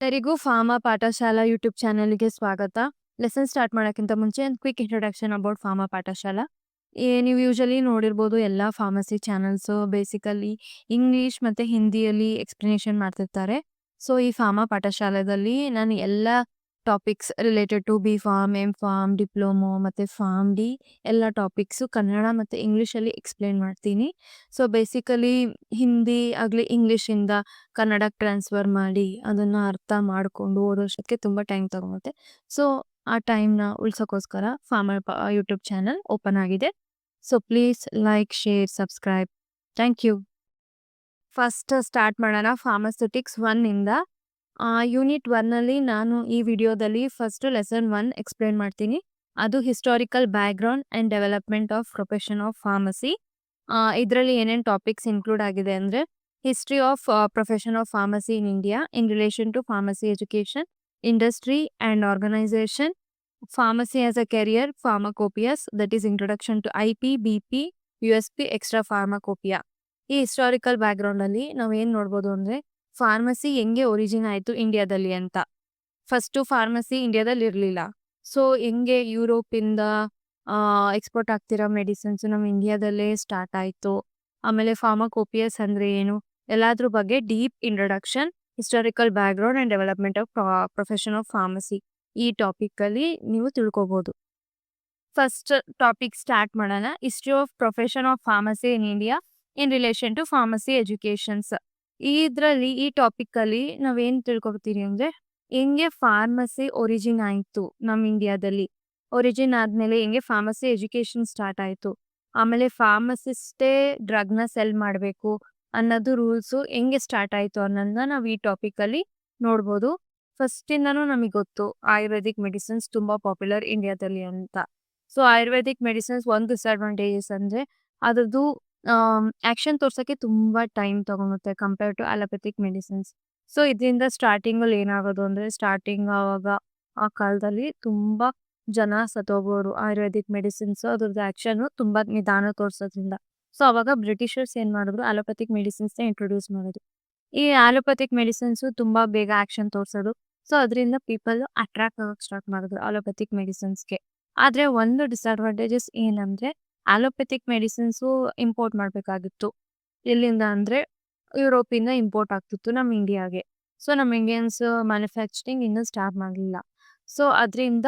ಎಲ್ಲರಿಗೂ pharma Pathshala YouTube ಚಾನೆಲ್‌ಗೆ ಸ್ವಾಗತ. ಲೆಸನ್ ಸ್ಟಾರ್ಟ್ ಮಾಡೋಕ್ಕಿಂತ ಮುಂಚೆ ಒಂದು quick introduction about pharma Pathshala. ನೀವು ಯೂಶುವಲಿ ನೋಡಿರ್ಬೋದು ಎಲ್ಲ ಫಾರ್ಮಸಿ ಚಾನೆಲ್ಸು ಬೇಸಿಕಲಿ ಇಂಗ್ಲೀಷ್ ಮತ್ತು ಹಿಂದಿಯಲ್ಲಿ ಎಕ್ಸ್‌ಪ್ಲನೇಷನ್ ಮಾಡ್ತಿರ್ತಾರೆ. ಸೊ, ಈ ಫಾರ್ಮಾ ಪಾಠಶಾಲಾದಲ್ಲಿ ನಾನು ಎಲ್ಲ ಟಾಪಿಕ್ಸ್ ರಿಲೇಟೆಡ್ ಟು ಬಿ.ಫಾರ್ಮ್, ಎಂ.ಫಾರ್ಮ್, ಡಿಪ್ಲೊಮೊ ಮತ್ತು ಫಾರ್ಮ್ ಡಿ ಎಲ್ಲ ಟಾಪಿಕ್ಸು ಕನ್ನಡ ಮತ್ತು ಇಂಗ್ಲೀಷಲ್ಲಿ ಎಕ್ಸ್‌ಪ್ಲೇನ್ ಮಾಡ್ತೀನಿ. ಸೊ, ಬೇಸಿಕಲಿ ಹಿಂದಿ ಆಗಲಿ ಇಂಗ್ಲೀಷಿಂದ ಕನ್ನಡಕ್ಕೆ ಟ್ರಾನ್ಸ್ಫರ್ ಮಾಡಿ ಅದನ್ನು ಅರ್ಥ ಮಾಡಿಕೊಂಡು ಓದೋಷ್ಟಕ್ಕೆ ತುಂಬ ಟೈಮ್ ತಗೊಳುತ್ತೆ. ಸೊ, ಆ ಟೈಮ್‌ನ ಉಳ್ಸೋಕ್ಕೋಸ್ಕರ ಯೂಟ್ಯೂಬ್ ಚಾನಲ್ ಓಪನ್ ಆಗಿದೆ. So, please like, share, subscribe. Thank you. First start ಮಾಡೋಣ ಫಾರ್ಮಸ್ಯೂಟಿಕ್ಸ್ 1 ಇಂದ. ಯೂನಿಟ್ 1ಅಲ್ಲಿ ನಾನು ಈ ವಿಡಿಯೋದಲ್ಲಿ ಫಸ್ಟ್ ಲೆಸನ್ 1 ಎಕ್ಸ್‌ಪ್ಲೇನ್ ಮಾಡ್ತೀನಿ. ಅದು historical background and development of profession of pharmacy. ಇದರಲ್ಲಿ ಏನೇನು ಟಾಪಿಕ್ಸ್ ಇನ್ಕ್ಲೂಡ್ ಆಗಿದೆ ಅಂದರೆ history of profession of pharmacy in India in relation to pharmacy education, industry and organization, pharmacy as a career, pharmacopoeias that is introduction to IP., BP., USP, extra pharmacopoeia. ಈ historical ಬ್ಯಾಕ್‌ಗ್ರೌಂಡಲ್ಲಿ ನಾವು ಏನು ನೋಡ್ಬೋದು ಅಂದರೆ pharmacy ಹೆಂಗೆ origin ಆಯಿತು ಇಂಡಿಯಾದಲ್ಲಿ ಅಂತ. ಫಸ್ಟು ಫಾರ್ಮಸಿ ಇಂಡಿಯಾದಲ್ಲಿ ಇರಲಿಲ್ಲ. ಸೊ, ಹೆಂಗೆ ಯುರೋಪಿಂದ ಎಕ್ಸ್ಪೋರ್ಟ್ ಆಗ್ತಿರೋ ಮೆಡಿಸಿನ್ಸು ನಮ್ಮ ಇಂಡಿಯಾದಲ್ಲೇ ಸ್ಟಾರ್ಟ್ ಆಯಿತು. ಆಮೇಲೆ ಫಾರ್ಮಕೋಪಿಯಸ್ ಅಂದರೆ ಏನು, ಎಲ್ಲದ್ರ ಬಗ್ಗೆ deep introduction, historical background and development of profession of pharmacy ಈ ಟಾಪಿಕಲ್ಲಿ ನೀವು ತಿಳ್ಕೊಬೋದು. ಫಸ್ಟ್ ಟಾಪಿಕ್ ಸ್ಟಾರ್ಟ್ ಮಾಡೋಣ. History of profession of pharmacy in India in relation to pharmacy educations. ಈ ಟಾಪಿಕಲ್ಲಿ ನಾವೇನು ತಿಳ್ಕೊತೀವಿ ಅಂದರೆ ಹೆಂಗೆ ಫಾರ್ಮಸಿ ಒರಿಜಿನ್ ಆಯಿತು ನಮ್ಮ ಇಂಡಿಯಾದಲ್ಲಿ, ಒರಿಜಿನ್ ಆದಮೇಲೆ ಹೆಂಗೆ ಫಾರ್ಮಸಿ ಎಜುಕೇಷನ್ ಸ್ಟಾರ್ಟ್ ಆಯಿತು, ಆಮೇಲೆ ಫಾರ್ಮಸಿಸ್ಟೇ ಡ್ರಗ್ನ ಸೆಲ್ ಮಾಡಬೇಕು ಅನ್ನೋದು ರೂಲ್ಸು ಹೆಂಗೆ ಸ್ಟಾರ್ಟ್ ಆಯಿತು ಅನ್ನೋದನ್ನ ನಾವು ಈ ಟಾಪಿಕಲ್ಲಿ ನೋಡ್ಬೋದು. ಫಸ್ಟಿಂದನೂ ನಮಗೆ ಗೊತ್ತು ಆಯುರ್ವೇದಿಕ್ ಮೆಡಿಸಿನ್ಸ್ ತುಂಬ ಪಾಪ್ಯುಲರ್ ಇಂಡಿಯಾದಲ್ಲಿ ಅಂತ. ಸೊ, ಆಯುರ್ವೇದಿಕ್ ಮೆಡಿಸಿನ್ಸ್ ಒಂದು ಡಿಸ್ಅಡ್ವಾಂಟೇಜಸ್ ಅಂದರೆ ಅದ್ರದ್ದು ಆ್ಯಕ್ಷನ್ ತೋರ್ಸೋಕ್ಕೆ ತುಂಬ ಟೈಮ್ ತೊಗೊಳುತ್ತೆ compare to allopathic medicines. So, ಇದರಿಂದ ಸ್ಟಾರ್ಟಿಂಗಲ್ಲಿ ಏನಾಗೋದು ಅಂದರೆ ಆವಾಗ ಆ ಕಾಲದಲ್ಲಿ ತುಂಬ ಜನ ಸತ್ತೋಗೋರು ಆಯುರ್ವೇದಿಕ್ ಮೆಡಿಸಿನ್ಸು ಅದ್ರದ್ದು ಆ್ಯಕ್ಷನು ತುಂಬ ನಿಧಾನ ತೋರಿಸೋದ್ರಿಂದ. ಸೊ, ಅವಾಗ ಬ್ರಿಟಿಷರ್ಸ್ ಏನು ಮಾಡಿದ್ರು ಅಲೋಪತಿಕ್ ಮೆಡಿಸಿನ್ಸ್ನ ಇಂಟ್ರೊಡ್ಯೂಸ್ ಮಾಡಿದ್ರು. ಈ ಅಲೋಪತಿಕ್ ಮೆಡಿಸಿನ್ಸು ತುಂಬ ಬೇಗ ಆ್ಯಕ್ಷನ್ ತೋರಿಸೋದು. ಸೊ, ಅದರಿಂದ ಪೀಪಲ್ಲು ಅಟ್ರಾಕ್ಟ್ ಆಗೋಕ್ಕೆ ಸ್ಟಾರ್ಟ್ ಮಾಡಿದ್ರು ಅಲೋಪತಿಕ್ ಮೆಡಿಸಿನ್ಸ್‌ಗೆ. ಆದರೆ ಒಂದು ಡಿಸ್ಅಡ್ವಾಂಟೇಜಸ್ ಏನಂದರೆ ಅಲೋಪತಿಕ್ ಮೆಡಿಸಿನ್ಸು ಇಂಪೋರ್ಟ್ ಮಾಡಬೇಕಾಗಿತ್ತು. ಎಲ್ಲಿಂದ ಅಂದರೆ ಯುರೋಪಿಂದ ಇಂಪೋರ್ಟ್ ಆಗ್ತಿತ್ತು ನಮ್ಮ ಇಂಡಿಯಾಗೆ. ಸೊ, ನಮ್ಮ ಇಂಡಿಯನ್ಸ್ ಮ್ಯಾನುಫ್ಯಾಕ್ಚರಿಂಗ್ ಇನ್ನೂ ಸ್ಟಾರ್ಟ್ ಮಾಡಲಿಲ್ಲ. ಸೊ, ಅದರಿಂದ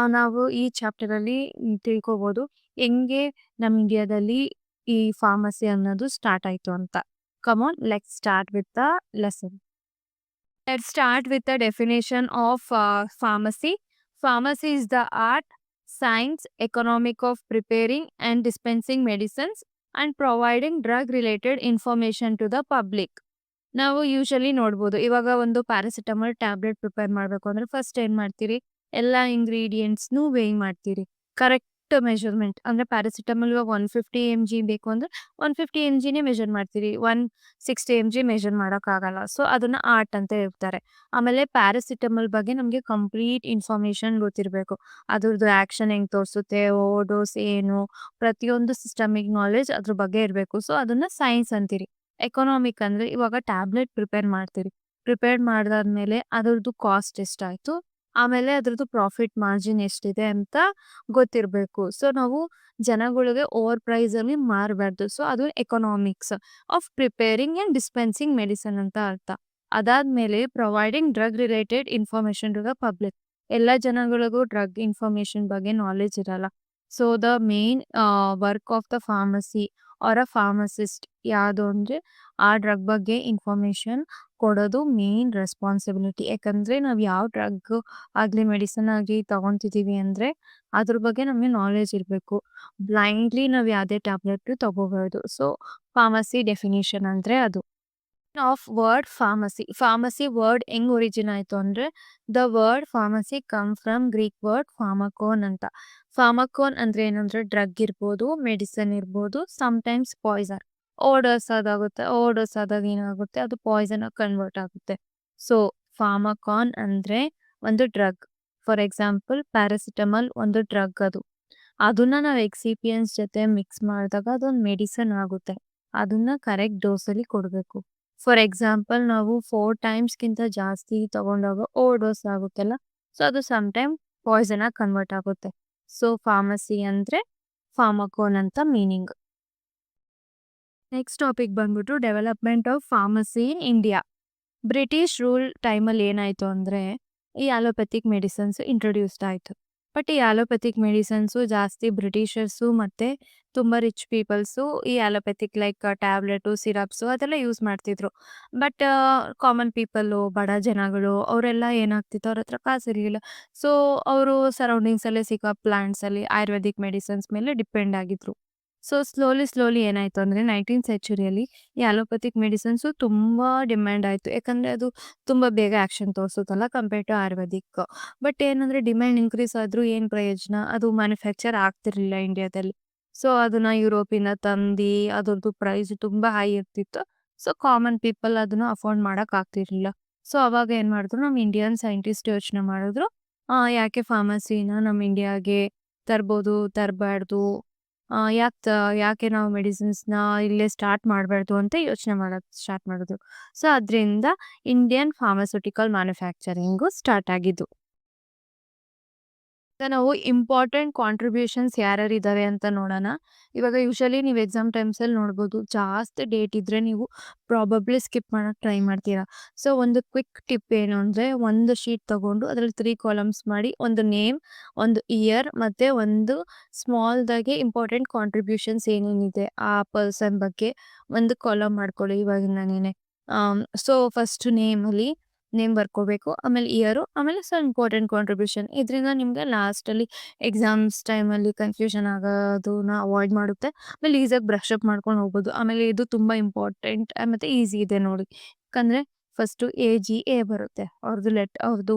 ನಾವು ಈ ಚಾಪ್ಟರಲ್ಲಿ ತಿಳ್ಕೊಬೋದು ಹೆಂಗೆ ನಮ್ಮ ಇಂಡಿಯಾದಲ್ಲಿ ಈ ಫಾರ್ಮಸಿ ಅನ್ನೋದು ಸ್ಟಾರ್ಟ್ ಆಯಿತು ಅಂತ. Come on, let's start with the lesson. Let's start with the definition of pharmacy. Pharmacy is the art, science, economic of preparing and dispensing medicines and providing drug-related information to the public. ನಾವು usually ನೋಡ್ಬೋದು ಇವಾಗ ಒಂದು paracetamol tablet prepare ಮಾಡಬೇಕು ಅಂದರೆ first ಏನು ಮಾಡ್ತೀರಿ, ಎಲ್ಲ ಇಂಗ್ರೀಡಿಯೆಂಟ್ಸ್ನೂ weighing ಮಾಡ್ತೀರಿ. ಕರೆಕ್ಟ್ ಮೆಷರ್ಮೆಂಟ್ ಅಂದರೆ ಪ್ಯಾರಾಸಿಟಮಾಲ್ ಇವಾಗ 150 mg ಬೇಕು ಅಂದರೆ 150 mgನೇ ಮೆಷರ್ ಮಾಡ್ತೀರಿ, 160 mg ಮೆಷರ್ ಮಾಡೋಕ್ಕಾಗಲ್ಲ. ಸೊ, ಅದನ್ನು ಆರ್ಟ್ ಅಂತ ಹೇಳ್ತಾರೆ. ಆಮೇಲೆ ಪ್ಯಾರಾಸಿಟಮಾಲ್ ಬಗ್ಗೆ ನಮಗೆ ಕಂಪ್ಲೀಟ್ ಇನ್ಫಾರ್ಮೇಷನ್ ಗೊತ್ತಿರಬೇಕು. ಅದ್ರದ್ದು ಆ್ಯಕ್ಷನ್ ಹೆಂಗೆ ತೋರಿಸುತ್ತೆ, ಡೋಸ್ ಏನು, ಪ್ರತಿಯೊಂದು ಸಿಸ್ಟಮಿಕ್ ನಾಲೆಜ್ ಅದ್ರ ಬಗ್ಗೆ ಇರಬೇಕು. ಸೊ, ಅದನ್ನು ಸೈನ್ಸ್ ಅಂತೀರಿ. ಎಕನಾಮಿಕ್ ಅಂದರೆ ಇವಾಗ ಟ್ಯಾಬ್ಲೆಟ್ ಪ್ರಿಪೇರ್ ಮಾಡ್ತೀರಿ. ಪ್ರಿಪೇರ್ ಮಾಡಿದಾದ್ಮೇಲೆ ಅದ್ರದ್ದು ಕಾಸ್ಟ್ ಎಷ್ಟಾಯಿತು, ಆಮೇಲೆ ಅದ್ರದ್ದು ಪ್ರಾಫಿಟ್ ಮಾರ್ಜಿನ್ ಎಷ್ಟಿದೆ ಅಂತ ಗೊತ್ತಿರಬೇಕು. ಸೊ, ನಾವು ಜನಗಳಿಗೆ ಓವರ್ ಪ್ರೈಸಲ್ಲಿ ಮಾರಬಾರ್ದು. ಸೊ, ಅದು economics of preparing and dispensing medicine ಅಂತ ಅರ್ಥ. ಅದಾದಮೇಲೆ providing drug related information to the public. ಎಲ್ಲ ಜನಗಳಿಗೂ ಡ್ರಗ್ ಇನ್ಫಾರ್ಮೇಷನ್ ಬಗ್ಗೆ ನಾಲೆಜ್ ಇರಲ್ಲ. So, the main work of the pharmacy or a pharmacist ಯಾವುದು ಅಂದರೆ ಆ ಡ್ರಗ್ ಬಗ್ಗೆ ಇನ್ಫಾರ್ಮೇಷನ್ ಕೊಡೋದು ಮೇನ್ ರೆಸ್ಪಾನ್ಸಿಬಿಲಿಟಿ. ಯಾಕಂದರೆ ನಾವು ಯಾವ ಡ್ರಗ್ ಆಗಲಿ ಮೆಡಿಸಿನ್ ಆಗಲಿ ತೊಗೊತಿದ್ದೀವಿ ಅಂದರೆ ಅದ್ರ ಬಗ್ಗೆ ನಮಗೆ ನಾಲೆಜ್ ಇರಬೇಕು. ಬ್ಲೈಂಡ್ಲಿ ನಾವು ಯಾವುದೇ ಟ್ಯಾಬ್ಲೆಟ್ ತೊಗೋಬಾರ್ದು. ಸೊ, ಫಾರ್ಮಸಿ ಡೆಫಿನೇಷನ್ ಅಂದರೆ ಅದು. Of word pharmacy. Pharmacy word ಹೆಂಗ್ ಒರಿಜಿನ್ ಆಯಿತು ಅಂದರೆ the word pharmacy come from Greek word pharmakon ಅಂತ. ಫಾರ್ಮಕೋನ್ ಅಂದರೆ ಏನಂದರೆ ಡ್ರಗ್ ಇರ್ಬೋದು, ಮೆಡಿಸಿನ್ ಇರ್ಬೋದು, ಸಮ್ಟೈಮ್ಸ್ ಪಾಯ್ಸನ್. ಓವರ್ಡೋಸ್ ಆದಾಗ ಏನಾಗುತ್ತೆ ಅದು ಪಾಯ್ಸನ್ ಆಗಿ ಕನ್ವರ್ಟ್ ಆಗುತ್ತೆ. ಸೊ, ಫಾರ್ಮಕಾನ್ ಅಂದರೆ ಒಂದು ಡ್ರಗ್. ಫಾರ್ ಎಕ್ಸಾಂಪಲ್ ಪ್ಯಾರಾಸಿಟಮಾಲ್ ಒಂದು ಡ್ರಗ್ ಅದು. ಅದನ್ನ ನಾವು ಎಕ್ಸಿಪಿಯನ್ಸ್ ಜೊತೆ ಮಿಕ್ಸ್ ಮಾಡಿದಾಗ ಅದೊಂದು ಮೆಡಿಸಿನ್ ಆಗುತ್ತೆ. ಅದನ್ನ ಕರೆಕ್ಟ್ ಡೋಸಲ್ಲಿ ಕೊಡಬೇಕು. ಫಾರ್ ಎಕ್ಸಾಂಪಲ್ ನಾವು 4 ಟೈಮ್ಸ್‌ಗಿಂತ ಜಾಸ್ತಿ ತಗೊಂಡಾಗ ಓವರ್‌ಡೋಸ್ ಆಗುತ್ತಲ್ಲ. ಸೊ ಅದು ಸಮ್ ಟೈಮ್ ಪಾಯ್ಸನ್ ಆಗಿ ಕನ್ವರ್ಟ್ ಆಗುತ್ತೆ. ಸೊ ಫಾರ್ಮಸಿ ಅಂದ್ರೆ ಫಾರ್ಮಕೋನ್ ಅಂತ ಮೀನಿಂಗ್. ನೆಕ್ಸ್ಟ್ ಟಾಪಿಕ್ ಬಂದ್ಬಿಟ್ಟು development of pharmacy in India. British rule ಟೈಮಲ್ಲಿ ಏನಾಯ್ತು ಅಂದ್ರೆ, ಈ ಅಲೋಪತಿಕ್ ಮೆಡಿಸಿನ್ಸ್ ಇಂಟ್ರೊಡ್ಯೂಸ್ಡ್ ಆಯ್ತು. ಬಟ್ ಈ ಅಲೋಪತಿಕ್ ಮೆಡಿಸಿನ್ಸು ಜಾಸ್ತಿ ಬ್ರಿಟಿಷರ್ಸು ಮತ್ತೆ ತುಂಬಾ ರಿಚ್ ಪೀಪಲ್ಸು ಈ ಅಲೋಪತಿಕ್ ಲೈಕ್ ಟ್ಯಾಬ್ಲೆಟು, ಸಿರಪ್ಸು ಅದೆಲ್ಲ ಯೂಸ್ ಮಾಡ್ತಿದ್ರು. ಬಟ್ ಕಾಮನ್ ಪೀಪಲ್ಲು, ಬಡ ಜನಗಳು ಅವರೆಲ್ಲ ಏನಾಗ್ತಿತ್ತು ಅವ್ರ ಹತ್ರ ಕಾಸಿರ್ಲಿಲ್ಲ. ಸೊ ಅವರು ಸರೌಂಡಿಂಗ್ಸಲ್ಲೇ ಸಿಗೋ ಪ್ಲಾಂಟ್ಸಲ್ಲಿ ಆಯುರ್ವೇದಿಕ್ ಮೆಡಿಸಿನ್ಸ್ ಮೇಲೆ ಡಿಪೆಂಡ್ ಆಗಿದ್ರು. ಸೊ ಸ್ಲೋಲಿ ಏನಾಯ್ತು ಅಂದ್ರೆ 19th ಸೆಂಚುರಿಯಲ್ಲಿ ಈ ಅಲೋಪತಿಕ್ ಮೆಡಿಸಿನ್ಸು ತುಂಬಾ ಡಿಮ್ಯಾಂಡ್ ಆಯ್ತು. ಯಾಕಂದ್ರೆ ಅದು ತುಂಬಾ ಬೇಗ ಆಕ್ಷನ್ ತೋರಿಸುತ್ತಲ್ಲ ಕಂಪೇರ್ ಟು ಆಯುರ್ವೇದಿಕ್. ಬಟ್ ಏನಂದ್ರೆ ಡಿಮ್ಯಾಂಡ್ ಇನ್ಕ್ರೀಸ್ ಆದ್ರೂ ಏನ್ ಪ್ರಯೋಜನ? ಅದು ಮ್ಯಾನುಫ್ಯಾಕ್ಚರ್ ಆಗ್ತಿರ್ಲಿಲ್ಲ ಇಂಡಿಯಾದಲ್ಲಿ. ಸೊ ಅದನ್ನ ಯುರೋಪಿಂದ ತಂದಿ ಅದ್ರದ್ದು ಪ್ರೈಸ್ ತುಂಬಾ ಹೈ ಇರ್ತಿತ್ತು. ಸೊ ಕಾಮನ್ ಪೀಪಲ್ ಅದನ್ನ ಅಫೋರ್ಡ್ ಮಾಡಕ್ ಆಗ್ತಿರ್ಲಿಲ್ಲ. ಸೊ ಅವಾಗ ಏನ್ ಮಾಡಿದ್ರು ನಮ್ ಇಂಡಿಯನ್ ಸೈಂಟಿಸ್ಟ್ ಯೋಚನೆ ಮಾಡಿದ್ರು, ಯಾಕೆ ಫಾರ್ಮಸಿನ ನಮ್ ಇಂಡಿಯಾಗೆ ತರಬಾರ್ದು, ಯಾಕೆ ನಾವು ಮೆಡಿಸಿನ್ಸ್‌ನ ಇಲ್ಲೇ ಸ್ಟಾರ್ಟ್ ಮಾಡಬಾರ್ದು ಅಂತ ಯೋಚನೆ ಮಾಡಕ್ ಸ್ಟಾರ್ಟ್ ಮಾಡಿದ್ರು. ಸೊ ಅದ್ರಿಂದ ಇಂಡಿಯನ್ ಫಾರ್ಮಸ್ಯೂಟಿಕಲ್ ಮ್ಯಾನುಫ್ಯಾಕ್ಚರಿಂಗು ಸ್ಟಾರ್ಟ್ ಆಗಿದ್ದು. ಈಗ ನಾವು ಇಂಪಾರ್ಟೆಂಟ್ ಕಾಂಟ್ರಿಬ್ಯೂಷನ್ಸ್ ಯಾರ್ಯಾರಿದ್ದಾರೆ ಅಂತ ನೋಡೋಣ. ಇವಾಗ ಯೂಶುವಲಿ ನೀವು ಎಕ್ಸಾಮ್ ಟೈಮ್ಸಲ್ಲಿ ನೋಡ್ಬೋದು. ಜಾಸ್ತಿ ಡೇಟ್ ಇದ್ರೆ ನೀವು ಪ್ರಾಬಬ್ಲಿ ಸ್ಕಿಪ್ ಮಾಡಕ್ಕೆ ಟ್ರೈ ಮಾಡ್ತೀರಾ. ಸೊ ಒಂದು ಕ್ವಿಕ್ ಟಿಪ್ ಏನು ಅಂದ್ರೆ, ಒಂದು ಶೀಟ್ ತಗೊಂಡು ಅದ್ರಲ್ಲಿ 3 ಕಾಲಮ್ಸ್ ಮಾಡಿ ಒಂದು ನೇಮ್, ಒಂದು ಇಯರ್ ಮತ್ತೆ ಒಂದು ಸ್ಮಾಲ್‌ದಾಗೆ ಇಂಪಾರ್ಟೆಂಟ್ ಕಾಂಟ್ರಿಬ್ಯೂಷನ್ಸ್ ಏನೇನಿದೆ ಆ ಪರ್ಸನ್ ಬಗ್ಗೆ ಒಂದು ಕಾಲಮ್ ಮಾಡ್ಕೊಳ್ಳಿ ಇವಾಗಿಂದನೇನೆ. ಸೊ ಫಸ್ಟ್ ನೇಮ್ ಬರ್ಕೋಬೇಕು. ಆಮೇಲೆ ಇಯರು, ಆಮೇಲೆ ಇಂಪಾರ್ಟೆಂಟ್ ಕಾಂಟ್ರಿಬ್ಯೂಷನ್. ಇದರಿಂದ ನಿಮ್ಗೆ ಲಾಸ್ಟಲ್ಲಿ ಎಕ್ಸಾಮ್ಸ್ ಟೈಮಲ್ಲಿ ಕನ್‌ಫ್ಯೂಷನ್ ಆಗೋದನ್ನ ಅವಾಯ್ಡ್ ಮಾಡುತ್ತೆ. ಆಮೇಲೆ ಈಸಿಯಾಗಿ ಬ್ರಷ್ ಅಪ್ ಮಾಡ್ಕೊಂಡು ಹೋಗ್ಬೋದು. ಆಮೇಲೆ ಇದು ತುಂಬಾ ಇಂಪಾರ್ಟೆಂಟ್ ಮತ್ತೆ ಈಸಿ ಇದೆ ನೋಡಿ. ಯಾಕಂದ್ರೆ ಫಸ್ಟು ಎ ಬರುತ್ತೆ. ಅವ್ರದ್ದು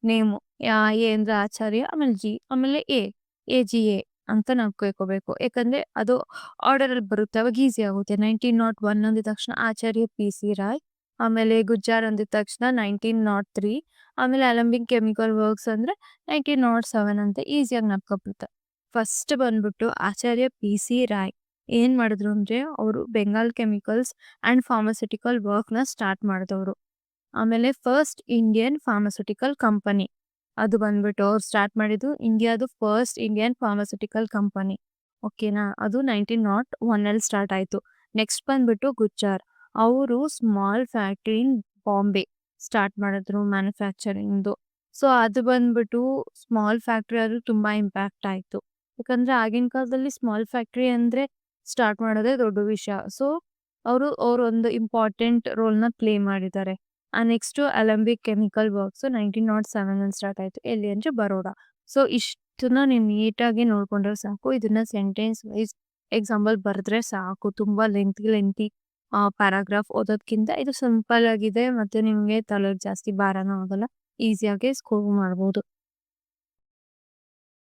ನೇಮು. ಎ ಅಂದ್ರೆ ಆಚಾರ್ಯ, ಆಮೇಲೆ ಜಿ, ಆಮೇಲೆ ಎ.ಜಿ.ಎ ಅಂತ ನಾವು ಕೇಳ್ಕೋಬೇಕು. ಯಾಕಂದ್ರೆ ಅದು ಆರ್ಡರಲ್ಲಿ ಬರುತ್ತೆ. ಅವಾಗ ಈಸಿ ಆಗುತ್ತೆ. 1901 ಅಂದಿದ ತಕ್ಷಣ ಆಚಾರ್ಯ ಪಿ.ಸಿ. ರಾಯ್, ಆಮೇಲೆ ಗುಜ್ಜಾರ್ ಅಂದಿದ ತಕ್ಷಣ 1903, ಆಮೇಲೆ ಅಲೆಂಬಿಕ್ ಕೆಮಿಕಲ್ ವರ್ಕ್ಸ್ ಅಂದ್ರೆ 1907 ಅಂತ ಈಸಿಯಾಗಿ ನೆನ್ಪಿಟ್ಕೊಬಿಡುತ್ತೆ. ಫಸ್ಟ್ ಬಂದ್ಬಿಟ್ಟು ಆಚಾರ್ಯ ಪಿ.ಸಿ. ರಾಯ್ ಏನ್ ಮಾಡಿದ್ರು ಅಂದ್ರೆ, ಅವರು ಬೆಂಗಾಲ್ ಕೆಮಿಕಲ್ಸ್ ಅಂಡ್ ಫಾರ್ಮಸ್ಯೂಟಿಕಲ್ ವರ್ಕ್‌ನ ಸ್ಟಾರ್ಟ್ ಮಾಡಿದವರು. ಆಮೇಲೆ ಫಸ್ಟ್ ಇಂಡಿಯನ್ ಫಾರ್ಮಸ್ಯೂಟಿಕಲ್ ಕಂಪನಿ ಅದು ಬಂದ್ಬಿಟ್ಟು ಅವ್ರು ಸ್ಟಾರ್ಟ್ ಮಾಡಿದ್ದು ಇಂಡಿಯಾದು ಫಸ್ಟ್ ಇಂಡಿಯನ್ ಫಾರ್ಮಸ್ಯೂಟಿಕಲ್ ಕಂಪನಿ. ಓಕೆನಾ? ಅದು 1901 ಅಲ್ಲಿ ಸ್ಟಾರ್ಟ್ ಆಯ್ತು. ನೆಕ್ಸ್ಟ್ ಬಂದ್ಬಿಟ್ಟು ಗುಜ್ಜಾರ್. ಅವರು ಸ್ಮಾಲ್ ಫ್ಯಾಕ್ಟರಿ ಇನ್ ಬಾಂಬೆ ಸ್ಟಾರ್ಟ್ ಮಾಡಿದ್ರು ಮ್ಯಾನುಫ್ಯಾಕ್ಚರಿಂಗ್‌ದು. ಸೊ ಅದು ಬಂದ್ಬಿಟ್ಟು ಸ್ಮಾಲ್ ಫ್ಯಾಕ್ಟರಿ ಆದ್ರೂ ತುಂಬಾ ಇಂಪ್ಯಾಕ್ಟ್ ಆಯ್ತು. ಯಾಕಂದ್ರೆ ಆಗಿನ ಕಾಲದಲ್ಲಿ ಸ್ಮಾಲ್ ಫ್ಯಾಕ್ಟರಿ ಅಂದ್ರೆ ಸ್ಟಾರ್ಟ್ ಮಾಡೋದೇ ದೊಡ್ಡ ವಿಷಯ. ಸೊ ಅವರೊಂದು ಇಂಪಾರ್ಟೆಂಟ್ ರೋಲ್‌ನ ಪ್ಲೇ ಮಾಡಿದ್ದಾರೆ. ನೆಕ್ಸ್ಟು ಅಲೆಂಬಿಕ್ ಕೆಮಿಕಲ್ ವರ್ಕ್ಸು 1907 ಅಲ್ಲಿ ಸ್ಟಾರ್ಟ್ ಆಯ್ತು. ಎಲ್ಲಿ ಅಂದ್ರೆ ಬರೋಡ. ಸೊ ಇಷ್ಟನ್ನ ನೀವು ನೀಟಾಗಿ ನೋಡ್ಕೊಂಡ್ರೆ ಸಾಕು. ಇದನ್ನ ಸೆಂಟೆನ್ಸ್ ವೈಸ್ ಎಕ್ಸಾಂಪಲ್ ಬರೆದ್ರೆ ಸಾಕು. ತುಂಬಾ ಲೆಂತಿ ಪ್ಯಾರಾಗ್ರಾಫ್ ಓದೋದ್ಕಿಂತ ಇದು ಸಿಂಪಲ್ ಆಗಿದೆ. ಮತ್ತೆ ನಿಮ್ಗೆ ತಲೆಗೆ ಜಾಸ್ತಿ ಭಾರನೂ ಆಗಲ್ಲ. ಈಸಿಯಾಗಿ ಸ್ಕೋರ್ ಮಾಡ್ಬೋದು.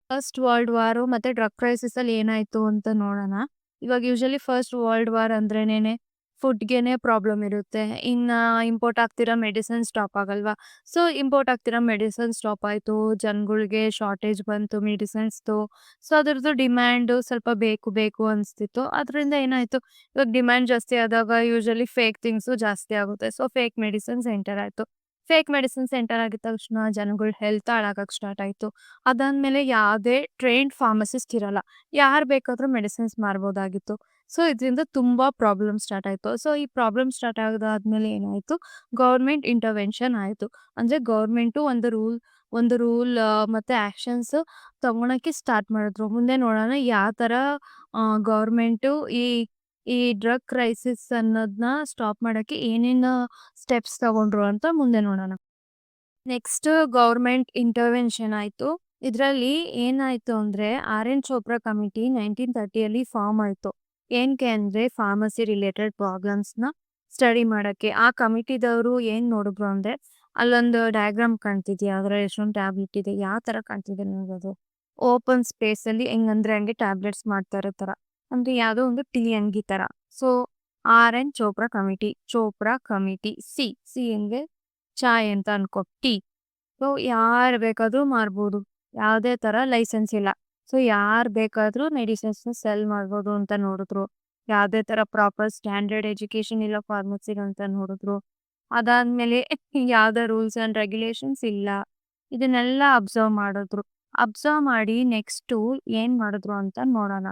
ಫಸ್ಟ್ ವರ್ಲ್ಡ್ ವಾರು ಮತ್ತೆ ಡ್ರಗ್ ಕ್ರೈಸಿಸ್ ಅಲ್ಲಿ ಏನಾಯ್ತು ಅಂತ ನೋಡೋಣ. ಇವಾಗ ಯೂಶುವಲಿ ಫಸ್ಟ್ ವರ್ಲ್ಡ್ ವಾರ್ ಅಂದ್ರೇನೆ ಫುಡ್‌ಗೆನೆ ಪ್ರಾಬ್ಲಮ್ ಇರುತ್ತೆ. ಇನ್ನ ಇಂಪೋರ್ಟ್ ಆಗ್ತಿರೋ ಮೆಡಿಸಿನ್ ಸ್ಟಾಪ್ ಆಗಲ್ವಾ? ಸೊ ಇಂಪೋರ್ಟ್ ಆಗ್ತಿರೋ ಮೆಡಿಸಿನ್ ಸ್ಟಾಪ್ ಆಯ್ತು. ಜನಗಳ್ಗೆ ಶಾರ್ಟೇಜ್ ಬಂತು ಮೆಡಿಸಿನ್ಸ್‌ದು. ಸೊ ಅದ್ರದ್ದು ಡಿಮ್ಯಾಂಡು ಸ್ವಲ್ಪ ಬೇಕು ಅನ್ಸ್ತಿತ್ತು. ಅದ್ರಿಂದ ಏನಾಯ್ತು, ಇವಾಗ ಡಿಮ್ಯಾಂಡ್ ಜಾಸ್ತಿ ಆದಾಗ ಯೂಶುವಲಿ ಫೇಕ್ ಥಿಂಗ್ಸು ಜಾಸ್ತಿ ಆಗುತ್ತೆ. ಸೊ ಫೇಕ್ ಮೆಡಿಸಿನ್ಸ್ ಎಂಟರ್ ಆಯ್ತು. ಫೇಕ್ ಮೆಡಿಸಿನ್ಸ್ ಎಂಟರ್ ಆಗಿದ ತಕ್ಷಣ ಜನಗಳ ಹೆಲ್ತ್ ಹಾಳಾಗಕ್ ಸ್ಟಾರ್ಟ್ ಆಯ್ತು. ಅದಾದ್ಮೇಲೆ ಯಾವುದೇ ಟ್ರೈನ್ಡ್ ಫಾರ್ಮಸಿಸ್ಟ್ ಇರಲ್ಲ. ಯಾರು ಬೇಕಾದ್ರೂ ಮೆಡಿಸಿನ್ಸ್ ಮಾರ್ಬೋದಾಗಿತ್ತು. ಸೊ ಇದರಿಂದ ತುಂಬಾ ಪ್ರಾಬ್ಲಮ್ ಸ್ಟಾರ್ಟ್ ಆಯ್ತು. ಸೊ ಈ ಪ್ರಾಬ್ಲಮ್ ಸ್ಟಾರ್ಟ್ ಆದಾದ್ಮೇಲೆ ಏನಾಯ್ತು, ಗವರ್ಮೆಂಟ್ ಇಂಟರ್ವೆನ್ಷನ್ ಆಯ್ತು. ಅಂದ್ರೆ ಗವರ್ಮೆಂಟು ಒಂದು ರೂಲ್ ಮತ್ತೆ ಆಕ್ಷನ್ಸ್ ತಗೊಳಕ್ಕೆ ಸ್ಟಾರ್ಟ್ ಮಾಡಿದ್ರು. ಮುಂದೆ ನೋಡೋಣ ಯಾವ ತರ ಗವರ್ಮೆಂಟು ಈ ಈ ಡ್ರಗ್ ಕ್ರೈಸಿಸ್ ಅನ್ನೋದನ್ನ ಸ್ಟಾಪ್ ಮಾಡಕ್ಕೆ ಏನೇನು ಸ್ಟೆಪ್ಸ್ ತಗೊಂಡ್ರು ಅಂತ ಮುಂದೆ ನೋಡೋಣ. ನೆಕ್ಸ್ಟ್ ಗವರ್ಮೆಂಟ್ ಇಂಟರ್ವೆನ್ಷನ್ ಆಯ್ತು. ಇದ್ರಲ್ಲಿ ಏನಾಯ್ತು ಅಂದ್ರೆ ಆರ್.ಎನ್. ಚೋಪ್ರಾ ಕಮಿಟಿ 1930ಯಲ್ಲಿ ಫಾರ್ಮ್ ಆಯ್ತು. ಏನ್ಕೆ ಅಂದ್ರೆ ಫಾರ್ಮಸಿ ರಿಲೇಟೆಡ್ ಪ್ರಾಬ್ಲಮ್ಸ್‌ನ ಸ್ಟಡಿ ಮಾಡಕ್ಕೆ. ಆ ಕಮಿಟಿದವರು ಏನ್ ನೋಡಿದ್ರು ಅಂದ್ರೆ, ಅಲ್ಲೊಂದು ಡಯಾಗ್ರಾಮ್ ಕಾಣ್ತಿದ್ಯಾ? ಅದ್ರಲ್ಲಿ ಎಷ್ಟೊಂದು ಟ್ಯಾಬ್ಲೆಟ್ ಇದೆ. ಯಾವ ತರ ಕಾಣ್ತಿದೆ ನಿಮ್ಗದು? ಓಪನ್ ಸ್ಪೇಸಲ್ಲಿ ಹೆಂಗಂದ್ರೆ ಹಂಗೆ ಟ್ಯಾಬ್ಲೆಟ್ಸ್ ಮಾಡ್ತಾ ಇರೋ ತರ. ಅಂದ್ರೆ ಯಾವುದೋ ಒಂದು ಟೀ ಅಂಗಡಿ ತರ. So R N. Chopra committee. C ಹೆಂಗೆ ಚಾಯ್ ಅಂತ ಅನ್ಕೋ. ಟೀ. ಸೊ ಯಾರು ಬೇಕಾದ್ರೂ ಮಾರ್ಬೋದು. ಯಾವುದೇ ತರ ಲೈಸೆನ್ಸ್ ಇಲ್ಲ. ಸೊ ಯಾರು ಬೇಕಾದ್ರೂ ಮೆಡಿಸಿನ್ಸ್‌ನ ಸೆಲ್ ಮಾಡ್ಬೋದು ಅಂತ ನೋಡಿದ್ರು. ಯಾವುದೇ ತರ ಪ್ರಾಪರ್ ಸ್ಟ್ಯಾಂಡರ್ಡ್ ಎಜುಕೇಶನ್ ಇಲ್ಲ ಫಾರ್ಮಸಿಗೆ ಅಂತ ನೋಡಿದ್ರು. ಅದಾದ್ಮೇಲೆ ಯಾವ್ದೇ ರೂಲ್ಸ್ ಅಂಡ್ ರೆಗ್ಯುಲೇಷನ್ಸ್ ಇಲ್ಲ. ಇದನ್ನೆಲ್ಲ ಅಬ್ಸರ್ವ್ ಮಾಡಿದ್ರು. ಅಬ್ಸರ್ವ್ ಮಾಡಿ ನೆಕ್ಸ್ಟು ಏನ್ ಮಾಡಿದ್ರು ಅಂತ ನೋಡೋಣ.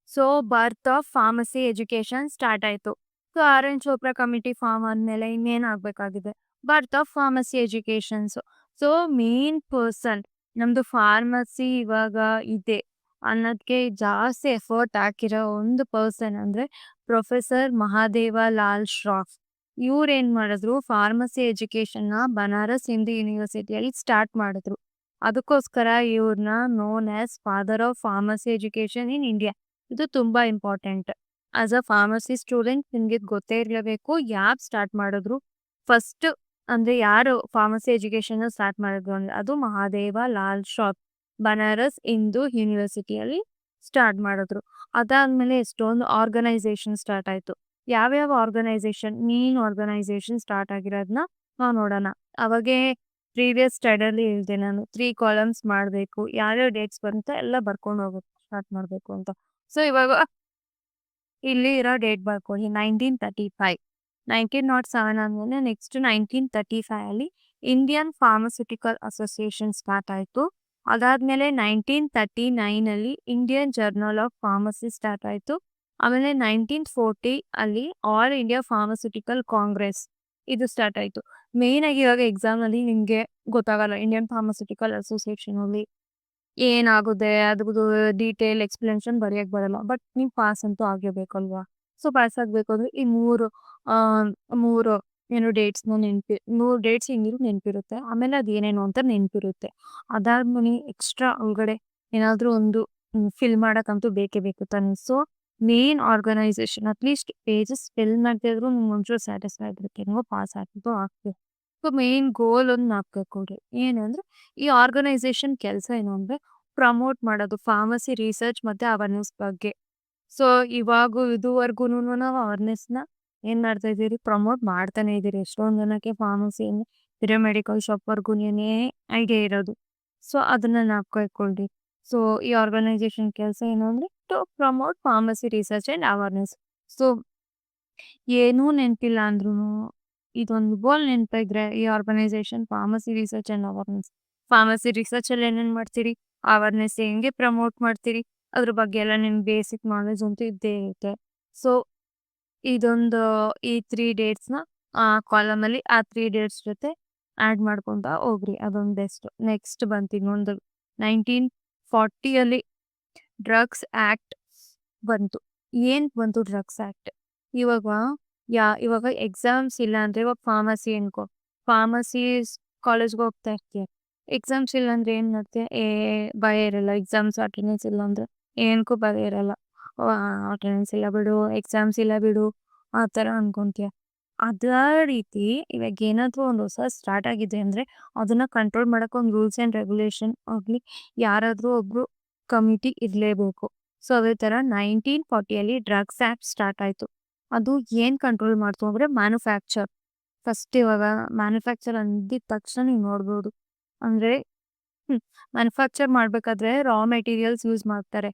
So birth of pharmacy education start ಆಯ್ತು. So R N. Chopra committee form ಆದ್ಮೇಲೆ ಇನ್ನೇನ್ ಆಗ್ಬೇಕಾಗಿದೆ? Birth of pharmacy educations. So main person ನಮ್ದು ಫಾರ್ಮಸಿ ಇವಾಗ ಇದೆ ಅನ್ನೋದಕ್ಕೆ ಜಾಸ್ತಿ ಎಫರ್ಟ್ ಹಾಕಿರೋ ಒಂದು ಪರ್ಸನ್ ಅಂದ್ರೆ ಪ್ರೊಫೆಸರ್ ಮಹಾದೇವ ಲಾಲ್ ಶ್ರಾಫ್. ಏನ್ ಮಾಡಿದ್ರು? ಫಾರ್ಮಸಿ ಎಜುಕೇಶನ್ ಬನಾರಸ್ ಹಿಂದೂ ಯೂನಿವರ್ಸಿಟಿಯಲ್ಲಿ ಸ್ಟಾರ್ಟ್ ಮಾಡಿದ್ರು. ಅದಕ್ಕೋಸ್ಕರ ಇವ್ರನ್ನ known as father of pharmacy education in India. ಇದು ತುಂಬಾ important. As a pharmacy student ನಿಮ್ಗೆ ಗೊತ್ತೇ ಇರಲೇಬೇಕು ಯಾರು ಸ್ಟಾರ್ಟ್ ಮಾಡಿದ್ರು. ಫಸ್ಟ್ ಅಂದ್ರೆ ಯಾರು ಫಾರ್ಮಸಿ ಎಜುಕೇಶನ್ ಸ್ಟಾರ್ಟ್ ಮಾಡಿದ್ರು ಅಂದ್ರೆ ಅದು ಮಹಾದೇವ ಲಾಲ್ ಶ್ರಾಫ್. ಬನಾರಸ್ ಹಿಂದೂ ಯೂನಿವರ್ಸಿಟಿಯಲ್ಲಿ ಸ್ಟಾರ್ಟ್ ಮಾಡಿದ್ರು. ಅದಾದ್ಮೇಲೆ ಎಷ್ಟೊಂದು ಆರ್ಗನೈಸೇಷನ್ ಸ್ಟಾರ್ಟ್ ಆಯ್ತು. ಯಾವ್ಯಾವ ಆರ್ಗನೈಸೇಷನ್ ಮೇನ್ ಆರ್ಗನೈಸೇಷನ್ ಸ್ಟಾರ್ಟ್ ಆಗಿರೋದನ್ನ ನಾವು ನೋಡೋಣ. ಅವಾಗೆ ಪ್ರೀವಿಯಸ್ ಸ್ಟೈಡಲ್ಲಿ ಹೇಳಿದೆ ನಾನು 3 ಕಾಲಮ್ಸ್ ಮಾಡಬೇಕು, ಯಾವ್ಯಾವ ಡೇಟ್ಸ್ ಬರುತ್ತೆ ಎಲ್ಲ ಬರ್ಕೊಂಡು ಹೋಗ್ಬೇಕು ಸ್ಟಾರ್ಟ್ ಮಾಡಬೇಕು ಅಂತ. ಸೊ ಇವಾಗ ಇಲ್ಲಿ ಇರೋ ಡೇಟ್ ಬರ್ಕೊಳ್ಳಿ 1935. 1907 ಆದ್ಮೇಲೆ ನೆಕ್ಸ್ಟ್ 1935 ಅಲ್ಲಿ ಇಂಡಿಯನ್ ಫಾರ್ಮಸ್ಯೂಟಿಕಲ್ ಅಸೋಸಿಯೇಷನ್ ಸ್ಟಾರ್ಟ್ ಆಯ್ತು. ಅದಾದ್ಮೇಲೆ 1939 ಅಲ್ಲಿ Indian journal of pharmacy start ಆಯ್ತು. ಆಮೇಲೆ 1940 ಅಲ್ಲಿ ಆಲ್ ಇಂಡಿಯಾ ಫಾರ್ಮಸ್ಯೂಟಿಕಲ್ ಕಾಂಗ್ರೆಸ್ ಇದು ಸ್ಟಾರ್ಟ್ ಆಯ್ತು. ಮೇನ್ ಆಗಿ ಇವಾಗ ಎಕ್ಸಾಮ್ ಅಲ್ಲಿ ನಿಮ್ಗೆ ಗೊತ್ತಾಗಲ್ಲ ಇಂಡಿಯನ್ ಫಾರ್ಮಸ್ಯೂಟಿಕಲ್ ಅಸೋಸಿಯೇಷನ್ ಅಲ್ಲಿ ಏನಾಗುತ್ತೆ ಅದ್ರದ್ದು ಡೀಟೇಲ್ ಎಕ್ಸ್ಪ್ಲನೇಷನ್ ಬರೆಯಕ್ ಬರಲ್ಲ. ಬಟ್ ನೀವು ಪಾಸ್ ಅಂತೂ ಆಗೇಬೇಕಲ್ವಾ? ಸೊ ಪಾಸ್ ಆಗ್ಬೇಕು ಅಂದ್ರೆ ಈ ಆ ಮೂರು ಏನು ಡೇಟ್ಸ್ನ ಮೂರು ಡೇಟ್ಸ್ ಹಿಂಗಿರು ನೆನಪಿರುತ್ತೆ. ಆಮೇಲೆ ಅದೇನೇನು ಅಂತ ನೆನಪಿರುತ್ತೆ. ಅದಾದ್ಮೇಲೆ ಎಕ್ಸ್ಟ್ರಾ ಒಳಗಡೆ ಏನಾದ್ರೂ ಒಂದು ಫಿಲ್ ಮಾಡಕ್ಕಂತೂ ಬೇಕೇ ಬೇಕು ತಾನೆ. So main organisation at least pages fill ಮಾಡ್ತಿದ್ರು ನಿಮ್ಗೆ ಒಂಚೂರು ಸ್ಯಾಟಿಸ್ಫೈ ಆಗಿರುತ್ತೆ, ನೀವು ಪಾಸ್ ಆಗ್ತಿದ್ದು ಆಗ್ತದೆ. ಸೊ ಮೇನ್ ಗೋಲ್ ಒಂದು ಹಾಕ್ಬೇಕು. ಏನಂದ್ರೆ ಈ ಆರ್ಗನೈಸೇಷನ್ ಕೆಲಸ ಏನು ಅಂದ್ರೆ ಪ್ರಮೋಟ್ ಮಾಡೋದು ಫಾರ್ಮಸಿ ರಿಸರ್ಚ್ ಮತ್ತೆ ಅವೇರ್ನೆಸ್ ಬಗ್ಗೆ. ಸೊ ಇದುವರೆಗೂನು ನಾವು ಅವೇರ್ನೆಸ್ನ ಏನ್ ಮಾಡ್ತಾ ಇದೀರಿ? ಪ್ರಮೋಟ್ ಮಾಡ್ತಾನೆ ಇದೀರಿ. ಎಷ್ಟೊಂದ್ ಜನಕ್ಕೆ ಫಾರ್ಮಸಿ ಬೇರೆ ಮೆಡಿಕಲ್ ಶಾಪ್ವರ್ಗುನೇ ಐಡಿಯಾ ಇರೋದು. ಸೊ ಅದನ್ನ ನಾಪ್ಕೊಳ್ರಿ. ಸೊ ಈ ಆರ್ಗನೈಸೇಷನ್ ಕೆಲಸ ಏನು ಅಂದ್ರೆ to promote pharmacy research and awareness. So ಏನೂ ನೆನಪಿಲ್ಲ ಅಂದ್ರೂನು ಇದೊಂದು ಗೋಲ್ ನೆನಪಿದ್ರೆ ಈ organisation pharmacy research and awareness. Pharmacy research ಅಲ್ಲಿ ಏನೇನ್ ಮಾಡ್ತೀರಿ? ಅವೇರ್ನೆಸ್ ಹೆಂಗೆ ಪ್ರಮೋಟ್ ಮಾಡ್ತೀರಿ? ಅದ್ರ ಬಗ್ಗೆ ಎಲ್ಲ ನಿಮ್ಗೆ ಬೇಸಿಕ್ ನಾಲೆಜ್ ಅಂತೂ ಇದ್ದೇ ಇರುತ್ತೆ. ಸೊ ಇದೊಂದು ಈ 3 ಡೇಟ್ಸ್ನ ಕಾಲಮ್ ಅಲ್ಲಿ ಆ 3 ಡೇಟ್ಸ್ ಜೊತೆ ಆಡ್ ಮಾಡ್ಕೊಂತ ಹೋಗ್ರಿ. ಅದೊಂದು ಬೆಸ್ಟ್. ನೆಕ್ಸ್ಟ್ ಬಂತು ಇನ್ನೊಂದು 1940 ಅಲ್ಲಿ ಡ್ರಗ್ಸ್ ಆಕ್ಟ್ ಬಂತು. ಏನ್ ಬಂತು ಡ್ರಗ್ಸ್ ಆಕ್ಟ್? ಇವಾಗ ಇವಾಗ ಎಕ್ಸಾಮ್ಸ್ ಇಲ್ಲ ಅಂದ್ರೆ ಇವಾಗ ಫಾರ್ಮಸಿ ಅನ್ಕೋ, ಫಾರ್ಮಸಿ ಕಾಲೇಜ್ಗೆ ಹೋಗ್ತಾ ಇರ್ತೀಯ. ಎಕ್ಸಾಮ್ಸ್ ಇಲ್ಲ ಅಂದ್ರೆ ಏನ್ ಮಾಡ್ತೀಯ? ಭಯ ಇರಲ್ಲ. ಎಕ್ಸಾಮ್ಸ್ ಅಟೆಂಡೆನ್ಸ್ ಇಲ್ಲ ಅಂದ್ರೆ ಏನಕ್ಕೂ ಭಯ ಇರಲ್ಲ. ಅಟೆಂಡೆನ್ಸ್ ಇಲ್ಲ ಬಿಡು, ಎಕ್ಸಾಮ್ಸ್ ಇಲ್ಲ ಬಿಡು ಆ ಥರ ಅನ್ಕೊಂತೀಯ. ಅದೇ ರೀತಿ ಇವಾಗ ಏನಾದರೂ ಒಂದು ಹೊಸ ಸ್ಟಾರ್ಟ್ ಆಗಿದೆ ಅಂದ್ರೆ ಅದನ್ನ ಕಂಟ್ರೋಲ್ ಮಾಡಕ್ಕೆ ಒಂದು ರೂಲ್ಸ್ ಆ್ಯಂಡ್ ರೆಗ್ಯುಲೇಷನ್ ಆಗಲಿ ಯಾರಾದರೂ ಒಬ್ರು ಕಮಿಟಿ ಇರಲೇಬೇಕು. ಸೊ ಅದೇ ಥರ 1940 ಅಲ್ಲಿ ಡ್ರಗ್ಸ್ ಆ್ಯಕ್ಟ್ ಸ್ಟಾರ್ಟ್ ಆಯಿತು. ಅದು ಏನು ಕಂಟ್ರೋಲ್ ಮಾಡ್ತು ಅಂದರೆ ಮ್ಯಾನುಫ್ಯಾಕ್ಚರ್. ಫಸ್ಟ್ ಇವಾಗ ಮ್ಯಾನುಫ್ಯಾಕ್ಚರ್ ಅಂದಿದ ತಕ್ಷಣ ನೀವು ನೋಡ್ಬೋದು ಅಂದರೆ ಮ್ಯಾನುಫ್ಯಾಕ್ಚರ್ ಮಾಡಬೇಕಾದ್ರೆ ರಾ ಮೆಟೀರಿಯಲ್ಸ್ ಯೂಸ್ ಮಾಡ್ತಾರೆ.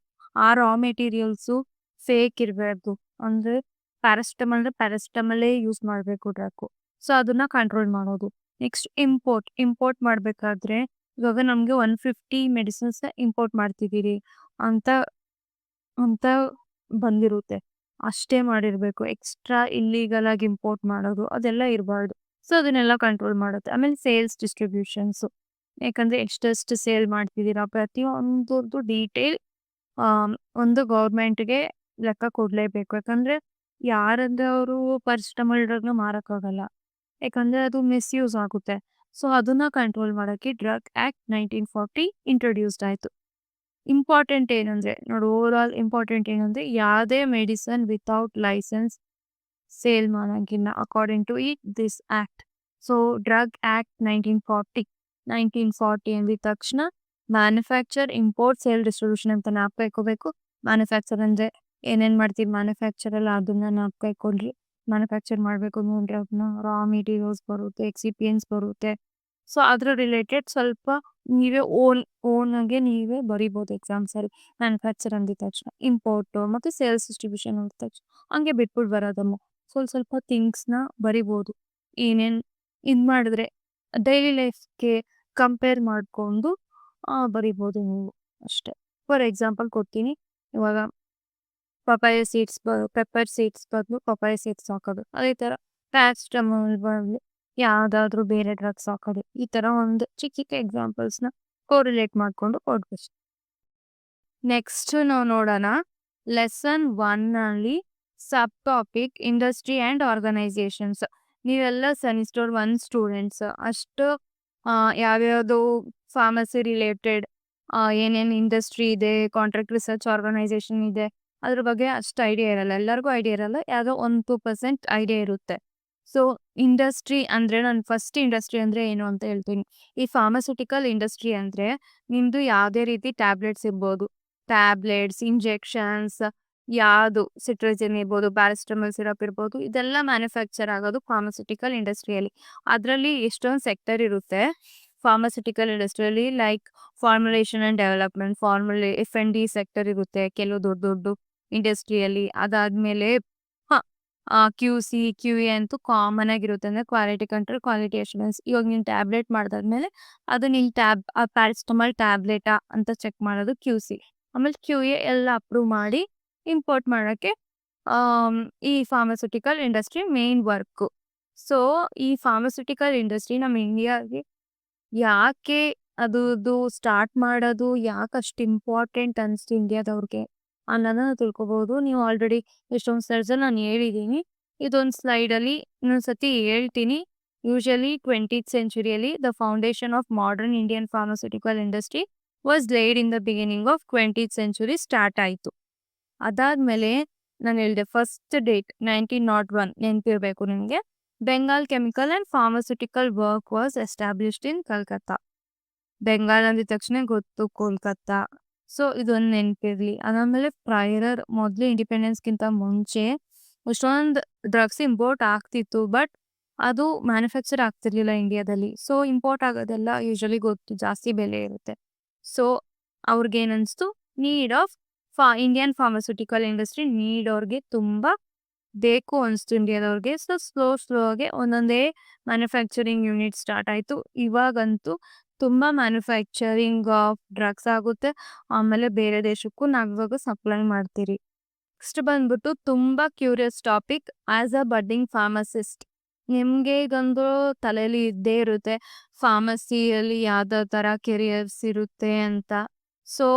ಆ ರಾ ಮೆಟೀರಿಯಲ್ಸು ಫೇಕ್ ಇರಬಾರ್ದು. ಅಂದರೆ ಪ್ಯಾರಾಸಿಟಮಲ್ಲೇ ಯೂಸ್ ಮಾಡಬೇಕು ಡ್ರಗ್ಗು. ಸೊ ಅದನ್ನ ಕಂಟ್ರೋಲ್ ಮಾಡೋದು. ನೆಕ್ಸ್ಟ್ ಇಂಪೋರ್ಟ್ ಮಾಡಬೇಕಾದ್ರೆ ಇವಾಗ ನಮಗೆ 150 ಮೆಡಿಸಿನ್ಸ್ನ ಇಂಪೋರ್ಟ್ ಮಾಡ್ತಿದ್ದೀರಿ ಅಂತ ಅಂತ ಬಂದಿರುತ್ತೆ. ಅಷ್ಟೇ ಮಾಡಿರಬೇಕು. ಎಕ್ಸ್ಟ್ರಾ ಇಲ್ಲೀಗಲ್ ಆಗಿ ಇಂಪೋರ್ಟ್ ಮಾಡೋದು ಅದೆಲ್ಲ ಇರಬಾರ್ದು. ಸೊ ಅದನ್ನೆಲ್ಲ ಕಂಟ್ರೋಲ್ ಮಾಡುತ್ತೆ. ಆಮೇಲೆ ಸೇಲ್ಸ್ ಡಿಸ್ಟ್ರಿಬ್ಯೂಷನ್ಸು. ಯಾಕಂದರೆ ಎಷ್ಟೆಷ್ಟು ಸೇಲ್ ಮಾಡ್ತಿದ್ದೀರಾ ಪ್ರತಿಯೊಂದರದ್ದು ಡೀಟೇಲ್ ಒಂದು ಗೌರ್ಮೆಂಟ್ಗೆ ಲೆಕ್ಕ ಕೊಡಲೇಬೇಕು. ಯಾಕಂದರೆ ಯಾರಂದ್ರೆ ಅವರು ಪ್ಯಾರಾಸಿಟಮಲ್ ಡ್ರಗ್ನ ಮಾರೋಕ್ಕಾಗಲ್ಲ. ಯಾಕಂದರೆ ಅದು ಮಿಸ್ಯೂಸ್ ಆಗುತ್ತೆ. ಸೊ ಅದನ್ನ ಕಂಟ್ರೋಲ್ ಮಾಡೋಕ್ಕೆ ಡ್ರಗ್ ಆ್ಯಕ್ಟ್ 1940 ಇಂಟ್ರೊಡ್ಯೂಸ್ಡ್ ಆಯಿತು. ಇಂಪಾರ್ಟೆಂಟ್ ಏನಂದರೆ ನೋಡಿ, ಓವರ್ ಇಂಪಾರ್ಟೆಂಟ್ ಏನಂದರೆ ಯಾವುದೇ ಮೆಡಿಸನ್ ವಿತೌಟ್ ಲೈಸೆನ್ಸ್ ಸೇಲ್ ಮಾಡೋಂಗಿಲ್ಲ according to this act. So drug act 1940 ಅಂದಿದ ತಕ್ಷಣ ಮ್ಯಾನುಫ್ಯಾಕ್ಚರ್, ಇಂಪೋರ್ಟ್, ಸೇಲ್, ಡಿಸ್ಟ್ರಿಬ್ಯೂಷನ್ ಅಂತ ಜ್ಞಾಪಕ. ಮ್ಯಾನುಫ್ಯಾಕ್ಚರ್ ಅಂದರೆ ಏನೇನು ಮಾಡ್ತೀವಿ ಮ್ಯಾನುಫ್ಯಾಕ್ಚರಲ್ಲಿ ಅದನ್ನ ಜ್ಞಾಪಕ. ಮ್ಯಾನುಫ್ಯಾಕ್ಚರ್ ಮಾಡಬೇಕು ಅಂದರೆ ಅದನ್ನ ರಾ ಮೆಟೀರಿಯಲ್ಸ್ ಬರುತ್ತೆ, ಎಕ್ಸಿಪಿಯನ್ಸ್ ಬರುತ್ತೆ, ಸೊ ಅದ್ರ ರಿಲೇಟೆಡ್ ಸ್ವಲ್ಪ ನೀವೇ ಆಗಿ ನೀವೇ ಬರಿಬೋದು ಎಕ್ಸಾಮ್ಸಲ್ಲಿ. ಮ್ಯಾನುಫ್ಯಾಕ್ಚರ್ ಅಂದಿದ ತಕ್ಷಣ, ಇಂಪೋರ್ಟು ಮತ್ತು ಸೇಲ್ಸ್ ಡಿಸ್ಟ್ರಿಬ್ಯೂಷನ್ ಅಂದಿದ ತಕ್ಷಣ ಹಂಗೆ ಬಿಟ್ಬಿಟ್ಟು ಬರೋದಮ್ಮ. ಸ್ವಲ್ಪ ಥಿಂಗ್ಸ್‌ನ ಬರಿಬೋದು. ಏನೇನು ಇದು ಮಾಡಿದ್ರೆ ಡೈಲಿ ಲೈಫ್‌ಗೆ ಕಂಪೇರ್ ಮಾಡಿಕೊಂಡು ಬರಿಬೋದು ನೀವು ಅಷ್ಟೇ. ಫಾರ್ ಎಕ್ಸಾಂಪಲ್ ಕೊಡ್ತೀನಿ. ಇವಾಗ ಪೆಪ್ಪರ್ ಸೀಡ್ಸ್ ಬದಲು ಪಪಾಯ ಸೀಡ್ಸ್ ಹಾಕೋದು. ಅದೇ ಥರ ಪ್ಯಾರಾಸಿಟಮಾಲ್ ಬದಲು ಯಾವುದಾದ್ರೂ ಬೇರೆ ಡ್ರಗ್ಸ್ ಹಾಕೋದು. ಈ ಥರ ಒಂದು ಚಿಕ್ಕ ಚಿಕ್ಕ ಎಕ್ಸಾಂಪಲ್ಸ್‌ನ ಕೋರಿಲೇಟ್ ಮಾಡಿಕೊಂಡು ಕೊಡ್ಬೇಕು. ನೆಕ್ಸ್ಟ್ ನಾವು ನೋಡೋಣ. Lesson 1 sub topic industry and organisations. ನೀವೆಲ್ಲ ಸೆಮಿಸ್ಟರ್ 1 ಸ್ಟೂಡೆಂಟ್ಸ್. ಅಷ್ಟು ಯಾವ್ಯಾವುದು ಫಾರ್ಮಸಿ ರಿಲೇಟೆಡ್ ಏನೇನು ಇಂಡಸ್ಟ್ರಿ ಇದೆ, ಕಾಂಟ್ರಾಕ್ಟ್ ರಿಸರ್ಚ್ ಆರ್ಗನೈಸೇಷನ್ ಇದೆ, ಅದ್ರ ಬಗ್ಗೆ ಅಷ್ಟು ಐಡಿಯಾ ಇರಲ್ಲ. ಎಲ್ಲರಿಗೂ ಐಡಿಯಾ ಇರಲ್ಲ. ಯಾವುದೋ 1-2% ಐಡಿಯಾ ಇರುತ್ತೆ. ಸೊ ಇಂಡಸ್ಟ್ರಿ ಅಂದರೆ ನಾನು ಫಸ್ಟ್ ಇಂಡಸ್ಟ್ರಿ ಅಂದರೆ ಏನು ಅಂತ ಹೇಳ್ತೀನಿ. ಈ ಫಾರ್ಮಸ್ಯೂಟಿಕಲ್ ಇಂಡಸ್ಟ್ರಿ ಅಂದರೆ ನಿಮ್ಮದು ಯಾವುದೇ ರೀತಿ ಟ್ಯಾಬ್ಲೆಟ್ಸ್ ಇರ್ಬೋದು. ಟ್ಯಾಬ್ಲೆಟ್ಸ್, ಇಂಜೆಕ್ಷನ್ಸ್, ಯಾವುದು ಸಿಟ್ರಜಿನ್ ಇರ್ಬೋದು, ಪ್ಯಾರಾಸಿಟಮಾಲ್ ಸಿರಪ್ ಇರ್ಬೋದು, ಇದೆಲ್ಲ ಮ್ಯಾನುಫ್ಯಾಕ್ಚರ್ ಆಗೋದು ಫಾರ್ಮಸ್ಯೂಟಿಕಲ್ ಇಂಡಸ್ಟ್ರಿಯಲ್ಲಿ. ಅದರಲ್ಲಿ ಎಷ್ಟೊಂದು ಸೆಕ್ಟರ್ ಇರುತ್ತೆ ಫಾರ್ಮಸ್ಯೂಟಿಕಲ್ ಇಂಡಸ್ಟ್ರಿಯಲ್ಲಿ. Like formulation and development, F&D sector ಇರುತ್ತೆ ಕೆಲವು ದೊಡ್ಡ ದೊಡ್ಡ ಇಂಡಸ್ಟ್ರಿಯಲ್ಲಿ. ಅದಾದಮೇಲೆ QC, QA ಅಂತೂ ಕಾಮನ್ ಆಗಿರುತ್ತೆ. ಅಂದರೆ ಕ್ವಾಲಿಟಿ ಕಂಟ್ರೋಲ್, ಕ್ವಾಲಿಟಿ ಅಶ್ಯೂರೆನ್ಸ್. ಇವಾಗ ನೀನು ಟ್ಯಾಬ್ಲೆಟ್ ಮಾಡಿದಾದ್ಮೇಲೆ ಅದು ನೀನು ಪ್ಯಾರಾಸಿಟಮಾಲ್ ಟ್ಯಾಬ್ಲೆಟಾ ಅಂತ ಚೆಕ್ ಮಾಡೋದು QC. ಆಮೇಲೆ QA ಎಲ್ಲ ಅಪ್ರೂವ್ ಮಾಡಿ ಇಂಪೋರ್ಟ್ ಮಾಡೋಕ್ಕೆ ಈ pharmaceutical industry main work. So ಈ ಫಾರ್ಮಸ್ಯೂಟಿಕಲ್ ಇಂಡಸ್ಟ್ರಿ ನಮ್ಮ ಇಂಡಿಯಾಗೆ ಯಾಕೆ ಅದು ಸ್ಟಾರ್ಟ್ ಮಾಡೋದು ಯಾಕಷ್ಟು ಇಂಪಾರ್ಟೆಂಟ್ ಅನಿಸ್ತು ಇಂಡಿಯಾದವ್ರಿಗೆ ಅನ್ನೋದನ್ನ ತಿಳ್ಕೊಬೋದು. ನೀವು ಆಲ್ರೆಡಿ ಎಷ್ಟೊಂದು ಸರ್ಸಲ್ಲಿ ನಾನು ಹೇಳಿದ್ದೀನಿ. ಇದೊಂದು ಸ್ಲೈಡಲ್ಲಿ ಇನ್ನೊಂದ್ಸತಿ ಹೇಳ್ತೀನಿ. ಯೂಶಲಿ 20th ಸೆಂಚುರಿಯಲ್ಲಿ the foundation of modern Indian pharmaceutical industry was laid in the beginning of 20th century start ಆಯಿತು. ಅದಾದಮೇಲೆ ನಾನು ಹೇಳಿದೆ ಫಸ್ಟ್ ಡೇಟ್ 1901 ನೆನಪಿರಬೇಕು ನಿಮಗೆ. Bengal chemical and pharmaceutical work was established in Calcutta. Bengal ಅಂದಿದ ತಕ್ಷಣ ಗೊತ್ತು ಕೋಲ್ಕತ್ತಾ. ಸೊ ಇದೊಂದು ನೆನಪಿರಲಿ. ಅದಾದಮೇಲೆ ಮೊದಲು ಇಂಡಿಪೆಂಡೆನ್ಸ್ಗಿಂತ ಮುಂಚೆ ಅಷ್ಟೊಂದು ಡ್ರಗ್ಸ್ ಇಂಪೋರ್ಟ್ ಆಗ್ತಿತ್ತು. ಬಟ್ ಅದು ಮ್ಯಾನುಫ್ಯಾಕ್ಚರ್ ಆಗ್ತಿರ್ಲಿಲ್ಲ ಇಂಡಿಯಾದಲ್ಲಿ. ಸೊ ಇಂಪೋರ್ಟ್ ಆಗೋದೆಲ್ಲ ಯೂಶಲಿ ಗೊತ್ತು, ಜಾಸ್ತಿ ಬೆಲೆ ಇರುತ್ತೆ. ಸೊ ಅವ್ರಿಗೇನಿಸ್ತು, need of Indian pharmaceutical industry ಅವ್ರಿಗೆ ತುಂಬ ಬೇಕು ಅನಿಸ್ತು ಇಂಡಿಯಾದವ್ರಿಗೆ. ಸೊ ಸ್ಲೋ ಆಗಿ ಒಂದೊಂದೇ ಮ್ಯಾನುಫ್ಯಾಕ್ಚರಿಂಗ್ ಯೂನಿಟ್ ಸ್ಟಾರ್ಟ್ ಆಯಿತು. ಇವಾಗಂತೂ ತುಂಬ ಮ್ಯಾನುಫ್ಯಾಕ್ಚರಿಂಗ್ ಆಫ್ ಡ್ರಗ್ಸ್ ಆಗುತ್ತೆ. ಆಮೇಲೆ ಬೇರೆ ದೇಶಕ್ಕೂ ನಾವಿವಾಗ ಸಪ್ಲೈ ಮಾಡ್ತೀರಿ. ನೆಕ್ಸ್ಟ್ ಬಂದ್ಬಿಟ್ಟು ತುಂಬ curious topic. As a budding pharmacist ನಿಮಗೆ ಈಗೊಂದು ತಲೆಯಲ್ಲಿ ಇದ್ದೇ ಇರುತ್ತೆ ಫಾರ್ಮಸಿಯಲ್ಲಿ ಯಾವ್ದಾವ ಥರ ಕೆರಿಯರ್ಸ್ ಇರುತ್ತೆ ಅಂತ. ಸೊ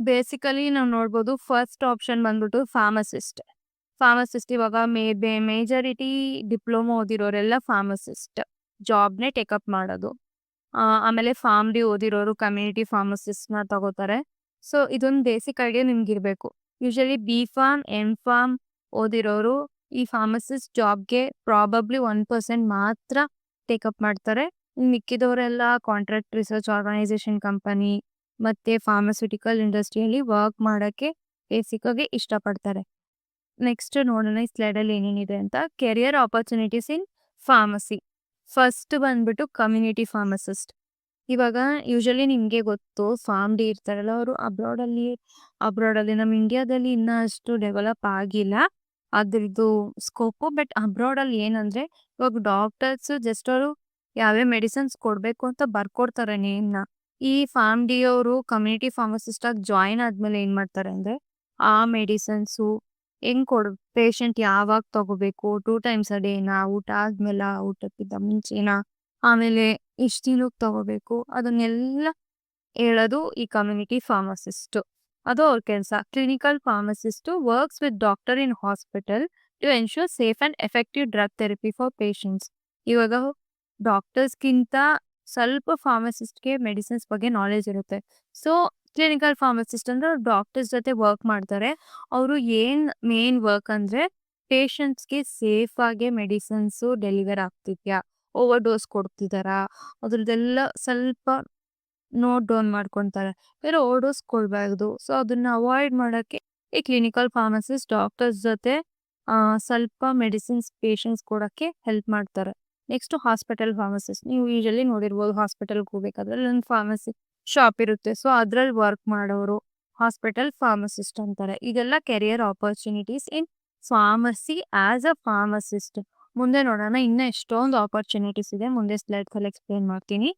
ಬೇಸಿಕಲಿ ನಾವು ನೋಡ್ಬೋದು ಫಸ್ಟ್ ಆಪ್ಷನ್ ಬಂದ್ಬಿಟ್ಟು ಫಾರ್ಮಸಿಸ್ಟ್ ಇವಾಗ ಮೇಜಾರಿಟಿ ಡಿಪ್ಲೊಮಾ ಓದಿರೋರೆಲ್ಲ ಫಾರ್ಮಸಿಸ್ಟ್ ಜಾಬ್ನೇ ಟೇಕಪ್ ಮಾಡೋದು. ಆಮೇಲೆ ಡಿ ಓದಿರೋರು ಕಮ್ಯುನಿಟಿ ಫಾರ್ಮಸಿಸ್ಟ್ನ ತಗೋತಾರೆ. ಸೊ ಇದೊಂದು ಬೇಸಿಕ್ ಐಡಿಯಾ ನಿಮ್ಗಿರಬೇಕು. ಯೂಶಲಿ B.Pharm, M.Pharm ಓದಿರೋರು ಈ ಫಾರ್ಮಸಿಸ್ಟ್ ಜಾಬ್ಗೆ ಪ್ರಾಬಬ್ಲಿ 1% ಮಾತ್ರ ಟೇಕಪ್ ಮಾಡ್ತಾರೆ. ಮಿಕ್ಕಿದವರೆಲ್ಲ ಕಾಂಟ್ರಾಕ್ಟ್ ರಿಸರ್ಚ್ ಆರ್ಗನೈಸೇಷನ್ ಕಂಪನಿ ಮತ್ತು ಫಾರ್ಮಸ್ಯೂಟಿಕಲ್ ಇಂಡಸ್ಟ್ರಿಯಲ್ಲಿ ವರ್ಕ್ ಮಾಡೋಕ್ಕೆ ಬೇಸಿಕ್ಕಾಗಿ ಇಷ್ಟಪಡ್ತಾರೆ. ನೆಕ್ಸ್ಟ್ ನೋಡೋಣ ಈ ಸ್ಲೈಡಲ್ಲಿ ಏನೇನಿದೆ ಅಂತ. Career opportunities in pharmacy. First ಬಂದ್ಬಿಟ್ಟು ಕಮ್ಯುನಿಟಿ ಫಾರ್ಮಸಿಸ್ಟ್. ಇವಾಗ ಯೂಶಲಿ ನಿಮಗೆ ಗೊತ್ತು ಡಿ ಇರ್ತಾರಲ್ಲ ಅವರು ಅಬ್ರಾಡಲ್ಲಿ ನಮ್ಮ ಇಂಡಿಯಾದಲ್ಲಿ ಇನ್ನೂ ಅಷ್ಟು ಡೆವಲಪ್ ಆಗಿಲ್ಲ ಅದ್ರದ್ದು ಸ್ಕೋಪು. ಬಟ್ ಅಬ್ರಾಡಲ್ಲಿ ಏನಂದರೆ ಇವಾಗ ಡಾಕ್ಟರ್ಸು ಜಸ್ಟ್ ಅವರು ಯಾವ್ಯಾವ ಮೆಡಿಸಿನ್ಸ್ ಕೊಡಬೇಕು ಅಂತ ಬರ್ಕೊಡ್ತಾರೆ ನೇಮ್ನ. ಈ ಡಿ ಅವರು ಕಮ್ಯುನಿಟಿ ಫಾರ್ಮಸಿಸ್ಟಾಗಿ ಜಾಯಿನ್ ಆದಮೇಲೆ ಏನು ಮಾಡ್ತಾರೆ ಅಂದರೆ ಆ ಮೆಡಿಸನ್ಸು ಹೆಂಗೆ ಪೇಷಂಟ್ ಯಾವಾಗ ತಗೋಬೇಕು, 2 times a ಡೇನಾ, ಊಟ ಆದ್ಮೇಲೆ, ಊಟಕ್ಕಿಂತ ಮುಂಚೆನಾ, ಆಮೇಲೆ ಇಷ್ಟು ದಿನಕ್ಕೆ ತಗೋಬೇಕು, ಅದನ್ನೆಲ್ಲ ಹೇಳೋದು ಈ ಕಮ್ಯುನಿಟಿ ಫಾರ್ಮಸಿಸ್ಟು. ಅದು ಅವ್ರ ಕೆಲಸ. Clinical pharmacist works with doctor in hospital to ensure safe and effective drug therapy for patients. ಇವಾಗ ಡಾಕ್ಟರ್ಸ್ಗಿಂತ ಸ್ವಲ್ಪ ಫಾರ್ಮಸಿಸ್ಟ್ಗೆ ಮೆಡಿಸಿನ್ಸ್ ಬಗ್ಗೆ ನಾಲೆಜ್ ಇರುತ್ತೆ. ಸೊ ಕ್ಲಿನಿಕಲ್ ಫಾರ್ಮಸಿಸ್ಟ್ ಅಂದರೆ ಡಾಕ್ಟರ್ಸ್ ಜೊತೆ ವರ್ಕ್ ಮಾಡ್ತಾರೆ. ಅವರು ಏನು ಮೇನ್ ವರ್ಕ್ ಅಂದರೆ ಪೇಷಂಟ್ಸ್ಗೆ ಸೇಫಾಗಿ ಮೆಡಿಸಿನ್ಸು ಡೆಲಿವರ್ ಆಗ್ತಿದ್ಯಾ, ಓವರ್ ಡೋಸ್ ಕೊಡ್ತಿದ್ದಾರಾ, ಅದ್ರದ್ದೆಲ್ಲ ಸ್ವಲ್ಪ ನೋಟ್ ಡೌನ್ ಮಾಡ್ಕೊತಾರೆ. ಬೇರೆ ಓವರ್ ಡೋಸ್ ಕೊಡಬಾರ್ದು. ಸೊ ಅದನ್ನು ಅವಾಯ್ಡ್ ಮಾಡೋಕ್ಕೆ ಈ ಕ್ಲಿನಿಕಲ್ ಫಾರ್ಮಸಿಸ್ಟ್ ಡಾಕ್ಟರ್ಸ್ ಜೊತೆ ಸ್ವಲ್ಪ ಮೆಡಿಸಿನ್ಸ್ ಪೇಷಂಟ್ಸ್ ಕೊಡೋಕ್ಕೆ ಹೆಲ್ಪ್ ಮಾಡ್ತಾರೆ. Next hospital pharmacist. ನೀವು ಯೂಶಲಿ ನೋಡಿರ್ಬೋದು ಹಾಸ್ಪಿಟಲ್‌ಗೆ ಹೋಗ್ಬೇಕಾದ್ರೆ ಅಲ್ಲೊಂದು ಫಾರ್ಮಸಿ ಶಾಪ್ ಇರುತ್ತೆ. ಸೊ ಅದ್ರಲ್ಲಿ ವರ್ಕ್ ಮಾಡೋರು ಹಾಸ್ಪಿಟಲ್ ಫಾರ್ಮಸಿಸ್ಟ್ ಅಂತಾರೆ. ಇದೆಲ್ಲ career opportunities in pharmacy as a pharmacist. ಮುಂದೆ ನೋಡೋಣ ಇನ್ನ ಎಷ್ಟೊಂದು ಆಪರ್ಚುನಿಟೀಸ್ ಇದೆ. ಮುಂದೆ ಸ್ಲೈಡ್ಸಲ್ಲಿ ಎಕ್ಸ್‌ಪ್ಲೇನ್ ಮಾಡ್ತೀನಿ.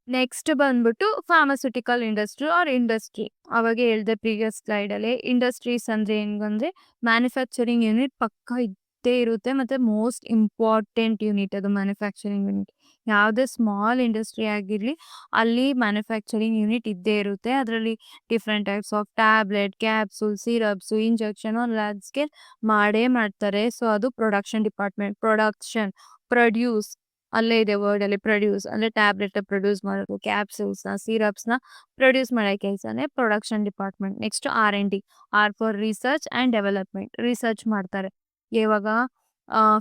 ನೆಕ್ಸ್ಟ್ ಬಂದ್ಬಿಟ್ಟು ಫಾರ್ಮಸ್ಯೂಟಿಕಲ್ ಇಂಡಸ್ಟ್ರಿ ಆರ್ ಇಂಡಸ್ಟ್ರಿ. ಅವಾಗೆ ಹೇಳ್ದೆ ಪ್ರೀವಿಯಸ್ ಸ್ಲೈಡಲ್ಲಿ. ಇಂಡಸ್ಟ್ರೀಸ್ ಅಂದ್ರೆ ಹೆಂಗಂದ್ರೆ ಮ್ಯಾನುಫ್ಯಾಕ್ಚರಿಂಗ್ ಯೂನಿಟ್ ಪಕ್ಕಾ ಇದ್ದೇ ಇರುತ್ತೆ. ಮತ್ತೆ ಮೋಸ್ಟ್ ಇಂಪಾರ್ಟೆಂಟ್ ಯೂನಿಟ್ ಅದು ಮ್ಯಾನುಫ್ಯಾಕ್ಚರಿಂಗ್ ಯೂನಿಟ್. ಯಾವುದೇ ಸ್ಮಾಲ್ ಇಂಡಸ್ಟ್ರಿ ಆಗಿರಲಿ ಅಲ್ಲಿ ಮ್ಯಾನುಫ್ಯಾಕ್ಚರಿಂಗ್ ಯೂನಿಟ್ ಇದ್ದೇ ಇರುತ್ತೆ. ಅದರಲ್ಲಿ different types of tablet, capsule, syrups, injection on large scale ಮಾಡೇ ಮಾಡ್ತಾರೆ. ಸೊ ಅದು ಪ್ರೊಡಕ್ಷನ್ ಡಿಪಾರ್ಟ್ಮೆಂಟ್. ಪ್ರೊಡ್ಯೂಸ್ ಅಲ್ಲೇ ಇದೆ ವರ್ಡಲ್ಲಿ. ಪ್ರೊಡ್ಯೂಸ್ ಅಂದರೆ ಟ್ಯಾಬ್ಲೆಟ್ ಪ್ರೊಡ್ಯೂಸ್ ಮಾಡೋದು, ಕ್ಯಾಪ್ಸೂಲ್ಸ್‌ನ, ಸಿರಪ್ಸ್‌ನ ಪ್ರೊಡ್ಯೂಸ್ ಮಾಡೋ ಕೆಲಸನೇ production department. Next R&D. R for research and development. Research ಮಾಡ್ತಾರೆ. ಇವಾಗ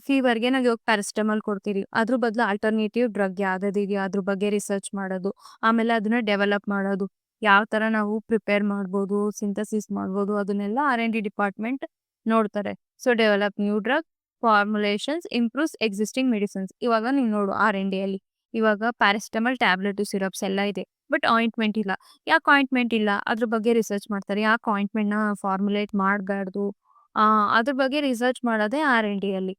ಫೀವರ್‌ಗೆ ನಾವು ಇವಾಗ ಪ್ಯಾರಾಸಿಟಮಾಲ್ ಕೊಡ್ತೀವಿ. ಅದ್ರ ಬದಲು ಆಲ್ಟರ್ನೇಟಿವ್ ಡ್ರಗ್ ಯಾವ್ದಿದೆಯೋ ಅದ್ರ ಬಗ್ಗೆ ರಿಸರ್ಚ್ ಮಾಡೋದು. ಆಮೇಲೆ ಅದನ್ನ ಡೆವಲಪ್ ಮಾಡೋದು. ಯಾವ ಥರ ನಾವು ಪ್ರಿಪೇರ್ ಮಾಡ್ಬೋದು, ಸಿಂಥಸಿಸ್ ಮಾಡ್ಬೋದು ಅದನ್ನೆಲ್ಲ R&D ಡಿಪಾರ್ಟ್ಮೆಂಟ್ ನೋಡ್ತಾರೆ. So develop new drug formulations improves existing medicines. ಇವಾಗ ನೀವು ನೋಡು R&Dಯಲ್ಲಿ ಇವಾಗ ಪ್ಯಾರಾಸಿಟಮಾಲ್ ಟ್ಯಾಬ್ಲೆಟ್, ಸಿರಪ್ಸ್ ಎಲ್ಲ ಇದೆ. ಬಟ್ ಆಯಿಂಟ್ಮೆಂಟ್ ಇಲ್ಲ. ಯಾಕೆ ಆಯಿಂಟ್ಮೆಂಟ್ ಇಲ್ಲ? ಅದ್ರ ಬಗ್ಗೆ ರಿಸರ್ಚ್ ಮಾಡ್ತಾರೆ. ಯಾಕೆ ಆಯಿಂಟ್ಮೆಂಟ್‌ನ ಫಾರ್ಮುಲೇಟ್ ಮಾಡಬಾರ್ದು? ಅದ್ರ ಬಗ್ಗೆ ರಿಸರ್ಚ್ ಮಾಡೋದೇ R&Dಯಲ್ಲಿ.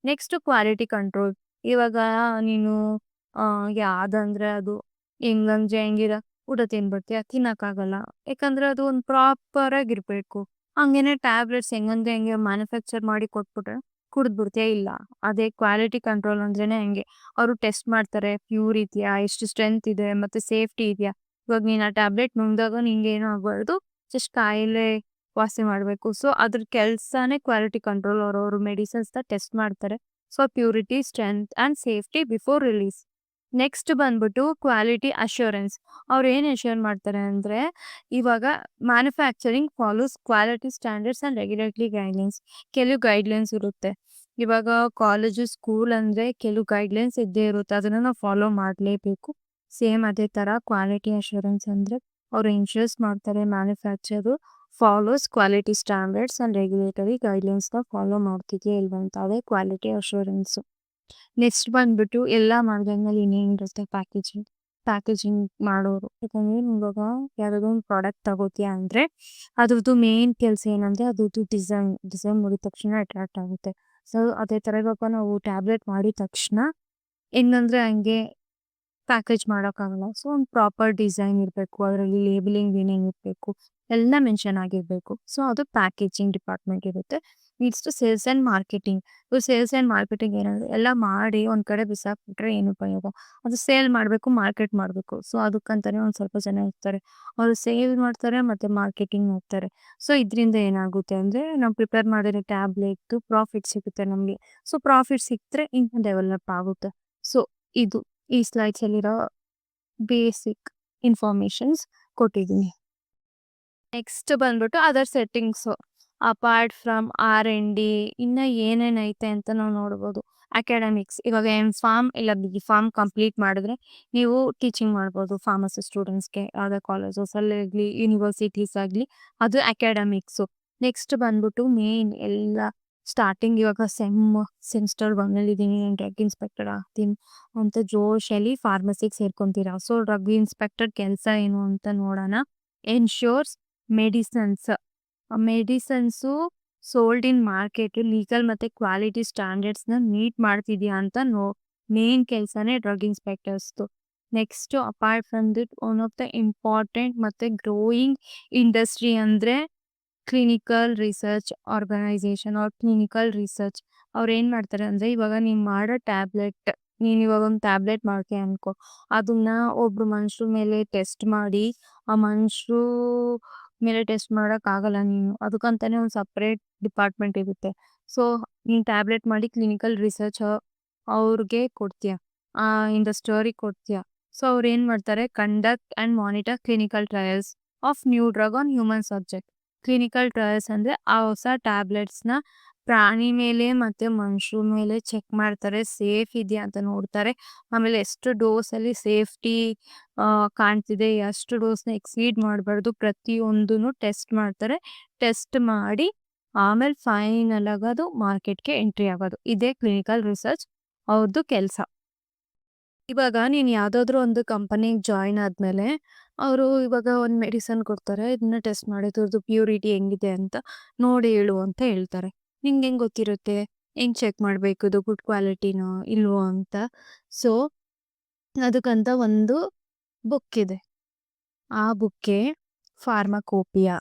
Next quality control. ಇವಾಗ ನೀನು ಯಾವ್ದಂದ್ರೆ ಅದು ಹೆಂಗಂದ್ರೆ ಹೆಂಗಿರ ಊಟ ತಿನ್ಬಿಡ್ತೀಯ, ತಿನ್ನಕ್ಕಾಗಲ್ಲ. ಯಾಕಂದ್ರೆ ಅದು ಒಂದು ಪ್ರಾಪರ್ ಆಗಿರ್ಬೇಕು. ಹಂಗೇನೆ ಟ್ಯಾಬ್ಲೆಟ್ಸ್ ಹೆಂಗಂದ್ರೆ ಹೆಂಗೆ ಮ್ಯಾನುಫ್ಯಾಕ್ಚರ್ ಮಾಡಿ ಕೊಟ್ಬಿಟ್ರೆ ಕುಡಿದ್ಬಿಡ್ತೀಯ? ಇಲ್ಲ. ಅದೇ ಕ್ವಾಲಿಟಿ ಕಂಟ್ರೋಲ್ ಅಂದ್ರೇನೆ ಹಂಗೆ. ಅವರು ಟೆಸ್ಟ್ ಮಾಡ್ತಾರೆ ಪ್ಯೂರ್ ಇದೆಯಾ, ಎಷ್ಟು ಸ್ಟ್ರೆಂತ್ ಇದೆ, ಮತ್ತೆ ಸೇಫ್ಟಿ ಇದೆಯಾ. ಇವಾಗ ನೀನು ಆ ಟ್ಯಾಬ್ಲೆಟ್ ನುಂಗ್ದಾಗ ನಿಂಗೇನು ಆಗಬಾರ್ದು, ಜಸ್ಟ್ ಕಾಯಿಲೆ ವಾಸಿ ಮಾಡಬೇಕು. ಸೊ ಅದ್ರ ಕೆಲಸನೇ ಕ್ವಾಲಿಟಿ ಕಂಟ್ರೋಲ್. ಅವರು ಮೆಡಿಸಿನ್ಸ್‌ನ ಟೆಸ್ಟ್ ಮಾಡ್ತಾರೆ. So purity, strength and safety before release. Next ಬಂದ್ಬಿಟ್ಟು ಕ್ವಾಲಿಟಿ ಅಶ್ಯೂರೆನ್ಸ್. ಅವ್ರು ಏನು ಅಶ್ಯೂರ್ ಮಾಡ್ತಾರೆ ಅಂದರೆ ಇವಾಗ manufacturing follows quality standards and regulatory guidelines. ಕೆಲವು ಗೈಡ್ಲೈನ್ಸ್ ಇರುತ್ತೆ. ಇವಾಗ ಕಾಲೇಜು, ಸ್ಕೂಲ್ ಅಂದರೆ ಕೆಲವು ಗೈಡ್ಲೈನ್ಸ್ ಇದ್ದೇ ಇರುತ್ತೆ. ಅದನ್ನು ನಾವು ಫಾಲೋ ಮಾಡಲೇಬೇಕು. ಸೇಮ್ ಅದೇ ಥರ ಕ್ವಾಲಿಟಿ ಅಶ್ಯೂರೆನ್ಸ್ ಅಂದರೆ ಅವರು ಇನ್ಶೂರ್ಸ್ ಮಾಡ್ತಾರೆ manufacture follows quality standards and regulatory ಗೈಡ್ಲೈನ್ಸ್‌ನ ಫಾಲೋ ಮಾಡ್ತಿದೆಯಾ ಇಲ್ವಾ ಅಂತ. ಅದೇ ಕ್ವಾಲಿಟಿ ಅಶ್ಯೂರೆನ್ಸು. ನೆಕ್ಸ್ಟ್ ಬಂದ್ಬಿಟ್ಟು ಎಲ್ಲ ಮಾಡ್ದಂಗೆ ಇನ್ನೇನಿರುತ್ತೆ ಪ್ಯಾಕೇಜಿಂಗ್ ಮಾಡೋರು. ಯಾಕಂದರೆ ಇವಾಗ ಯಾವುದಾದ್ರು ಒಂದು ಪ್ರಾಡಕ್ಟ್ ತಗೋತೀಯ ಅಂದರೆ ಅದ್ರದ್ದು ಮೇನ್ ಕೆಲಸ ಏನಂದರೆ ಅದ್ರದ್ದು ಡಿಸೈನ್ ನೋಡಿದ ತಕ್ಷಣ ಅಟ್ರಾಕ್ಟ್ ಆಗುತ್ತೆ. ಸೊ ಅದೇ ಥರ ಇವಾಗ ನಾವು ಟ್ಯಾಬ್ಲೆಟ್ ಮಾಡಿದ ತಕ್ಷಣ ಹೆಂಗಂದ್ರೆ ಹಂಗೆ ಪ್ಯಾಕೇಜ್ ಮಾಡೋಕ್ಕಾಗಲ್ಲ. ಸೊ ಒಂದು ಪ್ರಾಪರ್ ಡಿಸೈನ್ ಇರಬೇಕು. ಅದರಲ್ಲಿ ಲೇಬಲಿಂಗ್ ಏನೇನು ಇರಬೇಕು ಎಲ್ಲ ಮೆನ್ಷನ್ ಆಗಿರಬೇಕು. ಸೊ ಅದು ಪ್ಯಾಕೇಜಿಂಗ್ ಡಿಪಾರ್ಟ್ಮೆಂಟ್ ಇರುತ್ತೆ. Next sales and marketing. Sales and marketing ಏನಂದರೆ ಎಲ್ಲ ಮಾಡಿ ಒಂದು ಕಡೆ ಬಿಸಾಕ್ಬಿಟ್ರೆ ಏನು ಉಪಯೋಗ. ಅದು ಸೇಲ್ ಮಾಡಬೇಕು, ಮಾರ್ಕೆಟ್ ಮಾಡಬೇಕು. ಸೊ ಅದಕ್ಕಂತಾನೆ ಒಂದು ಸ್ವಲ್ಪ ಜನ ಇರ್ತಾರೆ. ಅವರು ಸೇಲ್ ಮಾಡ್ತಾರೆ ಮತ್ತು ಮಾರ್ಕೆಟಿಂಗ್ ಮಾಡ್ತಾರೆ. ಸೊ ಇದರಿಂದ ಏನಾಗುತ್ತೆ ಅಂದರೆ ನಾವು ಪ್ರಿಪೇರ್ ಮಾಡಿರೋ ಟ್ಯಾಬ್ಲೆಟ್ದು ಪ್ರಾಫಿಟ್ ಸಿಗುತ್ತೆ ನಮಗೆ. ಸೊ ಪ್ರಾಫಿಟ್ ಸಿಕ್ಕರೆ ಇನ್ನು ಡೆವಲಪ್ ಆಗುತ್ತೆ. ಸೊ ಇದು ಈ ಸ್ಲೈಡ್ಸಲ್ಲಿರೋ ಬೇಸಿಕ್ ಇನ್ಫಾರ್ಮೇಷನ್ಸ್ ಕೊಟ್ಟಿದ್ದೀನಿ. ನೆಕ್ಸ್ಟ್ ಬಂದ್ಬಿಟ್ಟು other settings. Apart from R&D ಇನ್ನು ಏನೇನೈತೆ ಅಂತ ನಾವು ನೋಡ್ಬೋದು. ಅಕಾಡೆಮಿಕ್ಸ್. ಇವಾಗ M.Pharm ಇಲ್ಲ B.Pharm ಕಂಪ್ಲೀಟ್ ಮಾಡಿದ್ರೆ ನೀವು ಟೀಚಿಂಗ್ ಮಾಡ್ಬೋದು ಫಾರ್ಮಸಿ ಸ್ಟೂಡೆಂಟ್ಸ್‌ಗೆ. ಯಾವುದೇ ಕಾಲೇಜಸಲ್ಲಾಗಲಿ ಯೂನಿವರ್ಸಿಟೀಸ್ ಆಗಲಿ ಅದು ಅಕಾಡೆಮಿಕ್ಸು. ನೆಕ್ಸ್ಟ್ ಬಂದ್ಬಿಟ್ಟು ಮೇನ್ ಎಲ್ಲ ಸ್ಟಾರ್ಟಿಂಗ್ ಇವಾಗ ಸೆಮಿಸ್ಟರ್ 1 ನಾನು ಡ್ರಗ್ ಇನ್ಸ್ಪೆಕ್ಟರ್ ಆಗ್ತೀನಿ ಅಂತ ಜೋಶಲ್ಲಿ ಫಾರ್ಮಸಿಗೆ ಸೇರ್ಕೊಂತೀರಾ. ಸೊ ಡ್ರಗ್ ಇನ್ಸ್ಪೆಕ್ಟರ್ ಕೆಲಸ ಏನು ಅಂತ ನೋಡೋಣ. Ensures medicines sold in market legal ಮತ್ತು ಕ್ವಾಲಿಟಿ ಸ್ಟ್ಯಾಂಡರ್ಡ್ಸ್‌ನ ಮೀಟ್ ಮಾಡ್ತಿದ್ಯಾ ಅಂತ ಮೇನ್ ಕೆಲಸನೇ ಡ್ರಗ್ ಇನ್ಸ್ಪೆಕ್ಟರ್ಸ್ದು. Next apart from that one of the important ಮತ್ತು ಗ್ರೋಯಿಂಗ್ ಇಂಡಸ್ಟ್ರಿ ಅಂದರೆ clinical research organization or clinical research. ಅವ್ರು ಏನು ಮಾಡ್ತಾರೆ ಅಂದರೆ ಇವಾಗ ನೀವು ಮಾಡೋ ಟ್ಯಾಬ್ಲೆಟ್, ನೀನು ಇವಾಗ ಒಂದು ಟ್ಯಾಬ್ಲೆಟ್ ಮಾಡ್ತೀಯ ಅನ್ಕೋ, ಅದನ್ನ ಒಬ್ರು ಮನುಷ್ಯರ ಮೇಲೆ ಟೆಸ್ಟ್ ಮಾಡಿ ಆ ಮನುಷ್ಯರು ಮೇಲೆ ಟೆಸ್ಟ್ ಮಾಡೋಕ್ಕಾಗಲ್ಲ ನೀನು. ಅದಕ್ಕಂತಾನೆ ಒಂದು ಸಪ್ರೇಟ್ ಡಿಪಾರ್ಟ್ಮೆಂಟ್ ಇರುತ್ತೆ. ಸೊ ನೀನು ಟ್ಯಾಬ್ಲೆಟ್ ಮಾಡಿ ಕ್ಲಿನಿಕಲ್ ರಿಸರ್ಚ್ ಅವ್ರಿಗೆ ಕೊಡ್ತೀಯ, ಆ ಇಂಡಸ್ಟ್ರಿಗೆ ಕೊಡ್ತೀಯ. ಸೊ ಅವ್ರು ಏನು ಮಾಡ್ತಾರೆ, conduct and monitor clinical trials of new drug on human subject. Clinical trials ಅಂದರೆ ಆ ಹೊಸ ಟ್ಯಾಬ್ಲೆಟ್ಸ್‌ನ ಪ್ರಾಣಿ ಮೇಲೆ ಮತ್ತು ಮನುಷ್ಯರ ಮೇಲೆ ಚೆಕ್ ಮಾಡ್ತಾರೆ. ಸೇಫ್ ಇದೆಯಾ ಅಂತ ನೋಡ್ತಾರೆ. ಆಮೇಲೆ ಎಷ್ಟು ಡೋಸಲ್ಲಿ ಸೇಫ್ಟಿ ಕಾಣ್ತಿದೆ, ಎಷ್ಟು ಡೋಸ್‌ನ ಎಕ್ಸೀಡ್ ಮಾಡಬಾರ್ದು ಪ್ರತಿಯೊಂದೂ ಟೆಸ್ಟ್ ಮಾಡ್ತಾರೆ. ಟೆಸ್ಟ್ ಮಾಡಿ ಆಮೇಲೆ ಫೈನಲ್ ಆಗಿ ಅದು ಮಾರ್ಕೆಟ್‌ಗೆ ಎಂಟ್ರಿ ಆಗೋದು. ಇದೇ ಕ್ಲಿನಿಕಲ್ ರಿಸರ್ಚ್ ಅವ್ರದ್ದು ಕೆಲ್ಸ. ಇವಾಗ ನೀನು ಯಾವುದಾದ್ರೂ ಒಂದು ಕಂಪನಿಗೆ ಜಾಯಿನ್ ಆದ್ಮೇಲೆ, ಅವರು ಇವಾಗ ಒಂದು ಮೆಡಿಸಿನ್ ಕೊಡ್ತಾರೆ. ಇದನ್ನ ಟೆಸ್ಟ್ ಮಾಡಿ ಇದ್ರದ್ದು ಪ್ಯೂರಿಟಿ ಹೆಂಗಿದೆ ಅಂತ ನೋಡಿ ಹೇಳು ಅಂತ ಹೇಳ್ತಾರೆ. ನಿಂಗೆ ಹೆಂಗೆ ಗೊತ್ತಿರುತ್ತೆ? ಹೆಂಗೆ ಚೆಕ್ ಮಾಡಬೇಕು ಇದು ಗುಡ್ ಕ್ವಾಲಿಟಿನೋ ಇಲ್ವೋ ಅಂತ? ಸೊ, ಅದಕ್ಕಂತ ಒಂದು ಬುಕ್ ಇದೆ. ಆ ಬುಕ್ಕೇ ಫಾರ್ಮಕೋಪಿಯಾ.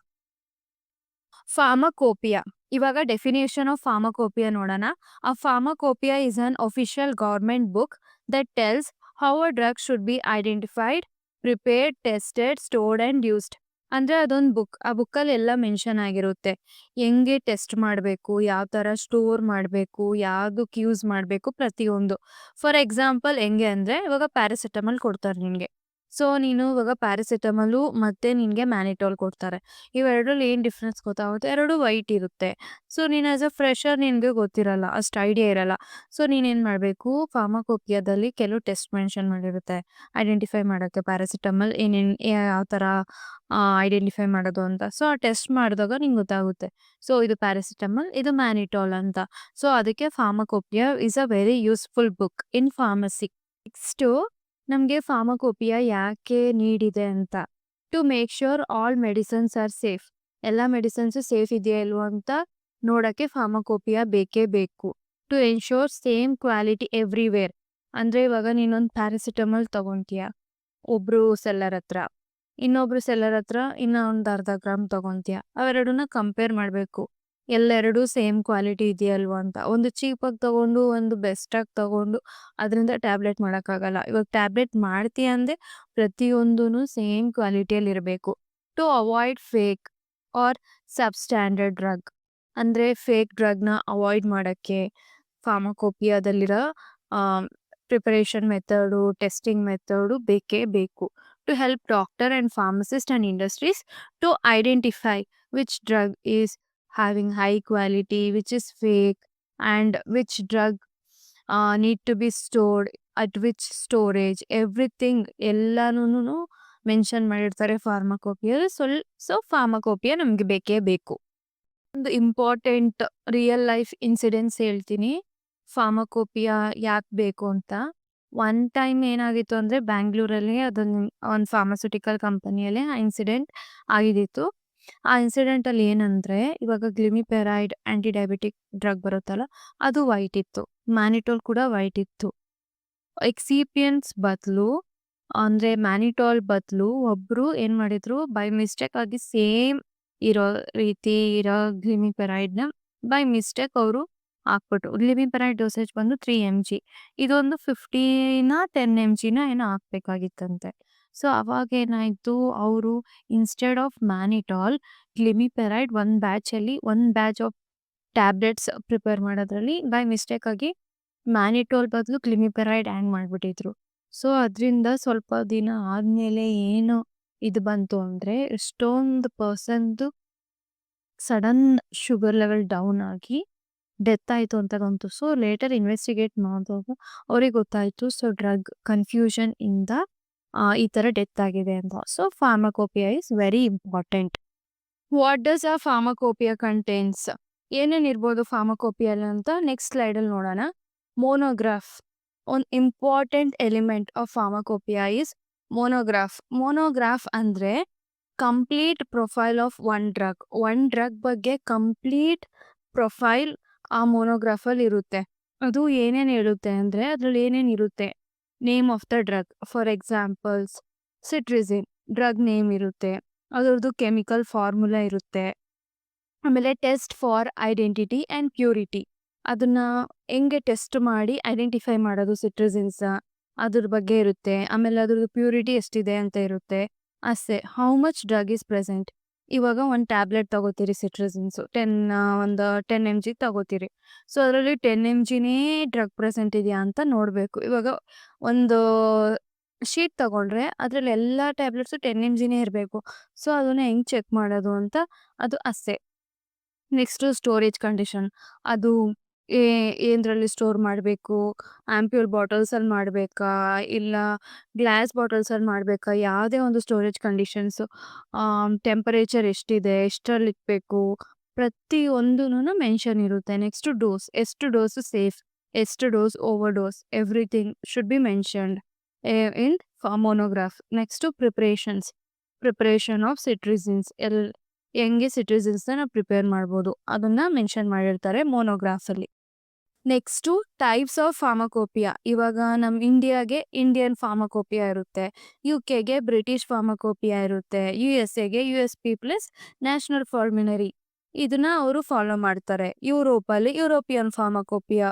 ಫಾರ್ಮಕೋಪಿಯಾ. ಇವಾಗ ಡೆಫಿನಿಷನ್ ಆಫ್ ಫಾರ್ಮಕೋಪಿಯಾ ನೋಡೋಣ. A pharmacopoeia is an official government book that tells how a drug should be identified, prepared, tested, stored and used. ಅಂದ್ರೆ ಅದೊಂದು ಬುಕ್. ಆ ಬುಕ್ಕಲ್ಲಿ ಎಲ್ಲ ಮೆನ್ಷನ್ ಆಗಿರುತ್ತೆ. ಹೆಂಗೆ ಟೆಸ್ಟ್ ಮಾಡಬೇಕು, ಯಾವ ಥರ ಸ್ಟೋರ್ ಮಾಡಬೇಕು, ಯಾವುದಕ್ಕೆ ಯೂಸ್ ಮಾಡಬೇಕು ಪ್ರತಿಯೊಂದು. ಫಾರ್ ಎಕ್ಸಾಂಪಲ್ ಹೆಂಗೆ ಅಂದರೆ, ಇವಾಗ ಪ್ಯಾರಾಸಿಟಮಲ್ ಕೊಡ್ತಾರೆ ನಿನಗೆ. ಸೊ, ನೀನು ಇವಾಗ ಪ್ಯಾರಾಸಿಟಮಲು ಮತ್ತು ನಿನಗೆ ಮ್ಯಾನಿಟೋಲ್ ಕೊಡ್ತಾರೆ. ಇವೆರಡರಲ್ಲಿ ಏನು ಡಿಫ್ರೆನ್ಸ್ ಗೊತ್ತಾಗುತ್ತೆ? ಎರಡು ವೈಟ್ ಇರುತ್ತೆ. ಸೊ, ನೀನು ಆಸ್ ಅ ಫ್ರೆಷರ್ ನಿನಗೆ ಗೊತ್ತಿರಲ್ಲ, ಅಷ್ಟು ಐಡಿಯಾ ಇರಲ್ಲ. ಸೊ, ನೀನೇನು ಮಾಡಬೇಕು, ಫಾರ್ಮಕೋಪಿಯಾದಲ್ಲಿ ಕೆಲವು ಟೆಸ್ಟ್ ಮೆನ್ಷನ್ ಮಾಡಿರುತ್ತೆ ಐಡೆಂಟಿಫೈ ಮಾಡೋಕ್ಕೆ ಪ್ಯಾರಾಸಿಟಮಲ್ ಏನೇನು ಯಾವ ಥರ ಐಡೆಂಟಿಫೈ ಮಾಡೋದು ಅಂತ. ಸೊ, ಆ ಟೆಸ್ಟ್ ಮಾಡಿದಾಗ ನಿಂಗೆ ಗೊತ್ತಾಗುತ್ತೆ. ಸೊ, ಇದು ಪ್ಯಾರಾಸಿಟಮಲ್, ಇದು ಮ್ಯಾನಿಟೋಲ್ ಅಂತ. ಸೊ, ಅದಕ್ಕೆ pharmacopoeia is a very useful book in pharmacy. Next ನಮಗೆ ಫಾರ್ಮಕೋಪಿಯಾ ಯಾಕೆ ನೀಡಿದೆ ಅಂತ. To make sure all medicines are safe. ಎಲ್ಲ ಮೆಡಿಸಿನ್ಸು ಸೇಫ್ ಇದೆಯಾ ಇಲ್ವೋ ಅಂತ ನೋಡೋಕ್ಕೆ ಫಾರ್ಮಕೋಪಿಯಾ ಬೇಕೇ ಬೇಕು. To ensure same quality everywhere. ಅಂದರೆ ಇವಾಗ ನೀನೊಂದು ಪ್ಯಾರಾಸಿಟಮಲ್ ತೊಗೊತೀಯ ಒಬ್ಬರು ಸೆಲ್ಲರ್ ಹತ್ರ, ಇನ್ನೊಬ್ರು ಸೆಲ್ಲರ್ ಹತ್ರ ಇನ್ನೂ ಒಂದು ಅರ್ಧ ಗ್ರಾಮ್ ತೊಗೊತೀಯ. ಅವೆರಡನ್ನ ಕಂಪೇರ್ ಮಾಡಬೇಕು, ಎಲ್ಲೆರಡು ಸೇಮ್ ಕ್ವಾಲಿಟಿ ಇದೆಯಲ್ವ ಅಂತ. ಒಂದು ಚೀಪಾಗಿ ತೊಗೊಂಡು ಒಂದು ಬೆಸ್ಟಾಗಿ ತೊಗೊಂಡು ಅದರಿಂದ ಟ್ಯಾಬ್ಲೆಟ್ ಮಾಡೋಕ್ಕಾಗಲ್ಲ. ಇವಾಗ ಟ್ಯಾಬ್ಲೆಟ್ ಮಾಡ್ತೀಯ ಅಂದರೆ ಪ್ರತಿಯೊಂದೂ ಸೇಮ್ ಕ್ವಾಲಿಟಿಯಲ್ಲಿ ಇರಬೇಕು. To avoid fake or substandard drug. ಅಂದರೆ ಫೇಕ್ ಡ್ರಗ್ನ ಅವಾಯ್ಡ್ ಮಾಡೋಕ್ಕೆ ಫಾರ್ಮಕೋಪಿಯಾದಲ್ಲಿರೋ ಪ್ರಿಪರೇಷನ್ ಮೆಥಡು, ಟೆಸ್ಟಿಂಗ್ ಮೆಥಡು ಬೇಕೇ ಬೇಕು. To help doctor and pharmacist and industries to identify which drug is having high quality, which is fake, and which drug need to be stored at which storage, everything ಎಲ್ಲಾನು mention ಮಾಡಿರ್ತಾರೆ ಫಾರ್ಮಕೋಪಿಯಲ್ಲಿ. So pharmacopoeia ನಮಗೆ ಬೇಕೇ ಬೇಕು. ಒಂದು important real life incidence ಹೇಳ್ತೀನಿ pharmacopoeia ಯಾಕೆ ಬೇಕು ಅಂತ. ಒನ್ ಟೈಮ್ ಏನಾಗಿತ್ತು ಅಂದರೆ ಬ್ಯಾಂಗ್ಳೂರಲ್ಲಿ ಅದೊಂದು ಒಂದು ಫಾರ್ಮಸ್ಯೂಟಿಕಲ್ ಕಂಪನಿಯಲ್ಲಿ ಆ ಇನ್ಸಿಡೆಂಟ್ ಆಗಿದ್ದಿತ್ತು. ಆ ಇನ್ಸಿಡೆಂಟಲ್ಲಿ ಏನಂದರೆ, ಇವಾಗ ಗ್ಲಿಮಿಪೆರೈಡ್ ಆ್ಯಂಟಿ ಡಯಾಬಿಟಿಕ್ ಡ್ರಗ್ ಬರುತ್ತಲ್ಲ, ಅದು ವೈಟ್ ಇತ್ತು. ಮ್ಯಾನಿಟೋಲ್ ಕೂಡ ವೈಟ್ ಇತ್ತು. ಎಕ್ಸಿಪಿಯನ್ಸ್ ಬದಲು ಅಂದರೆ ಮ್ಯಾನಿಟೋಲ್ ಬದಲು ಒಬ್ಬರು ಏನು ಮಾಡಿದ್ರು, ಬೈ ಮಿಸ್ಟೇಕ್ ಆಗಿ ಸೇಮ್ ಇರೋ ರೀತಿ ಇರೋ ಗ್ಲಿಮಿಪೆರೈಡ್ನ ಬೈ ಮಿಸ್ಟೇಕ್ ಅವರು ಹಾಕ್ಬಿಟ್ರು. ಗ್ಲಿಮಿಪೆರೈಡ್ ಡೋಸೇಜ್ ಬಂದು 3 mg, ಇದೊಂದು 50ನ 10 mgನ ಏನೋ ಹಾಕ್ಬೇಕಾಗಿತ್ತಂತೆ. ಸೊ, ಅವಾಗೇನಾಯಿತು, ಅವರು ಇನ್ಸ್ಟೆಡ್ ಆಫ್ ಮ್ಯಾನಿಟಾಲ್ ಗ್ಲಿಮಿಪೆರೈಡ್ ಒಂದು ಬ್ಯಾಚ್ ಆಫ್ ಟ್ಯಾಬ್ಲೆಟ್ಸ್ ಪ್ರಿಪೇರ್ ಮಾಡೋದ್ರಲ್ಲಿ ಬೈ ಮಿಸ್ಟೇಕಾಗಿ ಮ್ಯಾನಿಟೋಲ್ ಬದಲು ಗ್ಲಿಮಿಪೆರೈಡ್ ಆ್ಯಡ್ ಮಾಡಿಬಿಟ್ಟಿದ್ರು. ಸೊ, ಅದರಿಂದ ಸ್ವಲ್ಪ ದಿನ ಆದಮೇಲೆ ಏನು ಇದು ಬಂತು ಅಂದರೆ, ಎಷ್ಟೊಂದು ಪರ್ಸನ್ದು ಸಡನ್ ಶುಗರ್ ಲೆವೆಲ್ ಡೌನ್ ಆಗಿ ಡೆತ್ ಆಯಿತು ಅಂತ ಬಂತು. ಸೊ, ಲೇಟರ್ ಇನ್ವೆಸ್ಟಿಗೇಟ್ ಮಾಡಿದಾಗ ಅವ್ರಿಗೆ ಗೊತ್ತಾಯಿತು, ಸೊ ಡ್ರಗ್ ಕನ್ಫ್ಯೂಷನ್ ಇಂದ ಈ ಥರ ಡೆತ್ ಆಗಿದೆ ಅಂತ. So, pharmacopoeia is very important. What does a pharmacopoeia contains? ಏನೇನಿರ್ಬೋದು ಫಾರ್ಮಕೋಪಿಯಲ್ಲಿ ಅಂತ ನೆಕ್ಸ್ಟ್ ಸ್ಲೈಡಲ್ಲಿ ನೋಡೋಣ. ಮೋನೋಗ್ರಾಫ್. ಒಂದು important element of pharmacopoeia is monograph. Monograph ಅಂದರೆ complete profile of one drug ಬಗ್ಗೆ ಕಂಪ್ಲೀಟ್ ಪ್ರೊಫೈಲ್ ಆ ಮೋನೋಗ್ರಾಫಲ್ಲಿ ಇರುತ್ತೆ. ಅದು ಏನೇನು ಹೇಳುತ್ತೆ ಅಂದರೆ, ಅದರಲ್ಲಿ ಏನೇನು ಇರುತ್ತೆ, name of the drug, for examples cetirizine drug name ಇರುತ್ತೆ, ಅದರದ್ದು ಕೆಮಿಕಲ್ ಫಾರ್ಮುಲಾ ಇರುತ್ತೆ. ಆಮೇಲೆ test for identity and purity, ಅದನ್ನು ಹೆಂಗೆ ಟೆಸ್ಟ್ ಮಾಡಿ ಐಡೆಂಟಿಫೈ ಮಾಡೋದು ಸಿಟ್ರಿಸಿನ್ಸ, ಅದ್ರ ಬಗ್ಗೆ ಇರುತ್ತೆ. ಆಮೇಲೆ ಅದ್ರದ್ದು ಪ್ಯೂರಿಟಿ ಎಷ್ಟಿದೆ ಅಂತ ಇರುತ್ತೆ. ಅಷ್ಟೇ. How much drug is present. ಇವಾಗ ಒಂದು ಟ್ಯಾಬ್ಲೆಟ್ ತೊಗೋತೀರಿ ಸಿಟ್ರಿಸಿನ್ಸು, ಒಂದು 10 mg ತೊಗೋತೀರಿ. ಸೊ, ಅದರಲ್ಲಿ 10 mgನೇ ಡ್ರಗ್ ಪ್ರೆಸೆಂಟ್ ಇದೆಯಾ ಅಂತ ನೋಡಬೇಕು. ಇವಾಗ ಒಂದು ಶೀಟ್ ತೊಗೊಂಡ್ರೆ ಅದರಲ್ಲಿ ಎಲ್ಲ ಟ್ಯಾಬ್ಲೆಟ್ಸು 10 mgನೇ ಇರಬೇಕು. ಸೊ, ಅದನ್ನು ಹೆಂಗೆ ಚೆಕ್ ಮಾಡೋದು ಅಂತ ಅದು ಅಷ್ಟೇ. Next storage condition. ಅದು ಏನರಲ್ಲಿ ಸ್ಟೋರ್ ಮಾಡಬೇಕು, ಆ್ಯಂಪ್ಯೂಲ್ ಬಾಟಲ್ಸಲ್ಲಿ ಮಾಡಬೇಕಾ ಇಲ್ಲ ಗ್ಲಾಸ್ ಬಾಟಲ್ಸಲ್ಲಿ ಮಾಡಬೇಕಾ, ಯಾವುದೇ ಒಂದು ಸ್ಟೋರೇಜ್ ಕಂಡೀಷನ್ಸು, ಟೆಂಪರೇಚರ್ ಎಷ್ಟಿದೆ, ಎಷ್ಟರಲ್ಲಿ ಇಡಬೇಕು, ಪ್ರತಿಯೊಂದೂ ಮೆನ್ಷನ್ ಇರುತ್ತೆ. ನೆಕ್ಸ್ಟು ಡೋಸ್, ಎಷ್ಟು ಡೋಸು ಸೇಫ್, ಎಷ್ಟು dose, over dose, everything should be mentioned in monograph. Next preparation of cetirizines, ಹೆಂಗೆ ಸಿಟ್ರಿಸಿನ್ಸ್ನ ನಾವು ಪ್ರಿಪೇರ್ ಮಾಡ್ಬೋದು ಅದನ್ನ ಮೆನ್ಷನ್ ಮಾಡಿರ್ತಾರೆ ಮೊನೋಗ್ರಾಫಲ್ಲಿ. Next types of pharmacopoeia. ಇವಾಗ ನಮ್ಮ ಇಂಡಿಯಾಗೆ ಇಂಡಿಯನ್ ಫಾರ್ಮಕೋಪಿಯಾ ಇರುತ್ತೆ, UK ಗೆ ಬ್ರಿಟಿಷ್ ಫಾರ್ಮಕೋಪಿಯಾ ಇರುತ್ತೆ, USA ಗೆ USP ಪ್ಲಸ್ ನ್ಯಾಷನಲ್ ಫಾರ್ಮಿನರಿ. ಇದನ್ನ ಅವರು ಫಾಲೋ ಮಾಡ್ತಾರೆ. ಯುರೋಪಲ್ಲಿ ಯುರೋಪಿಯನ್ ಫಾರ್ಮಕೋಪಿಯಾ,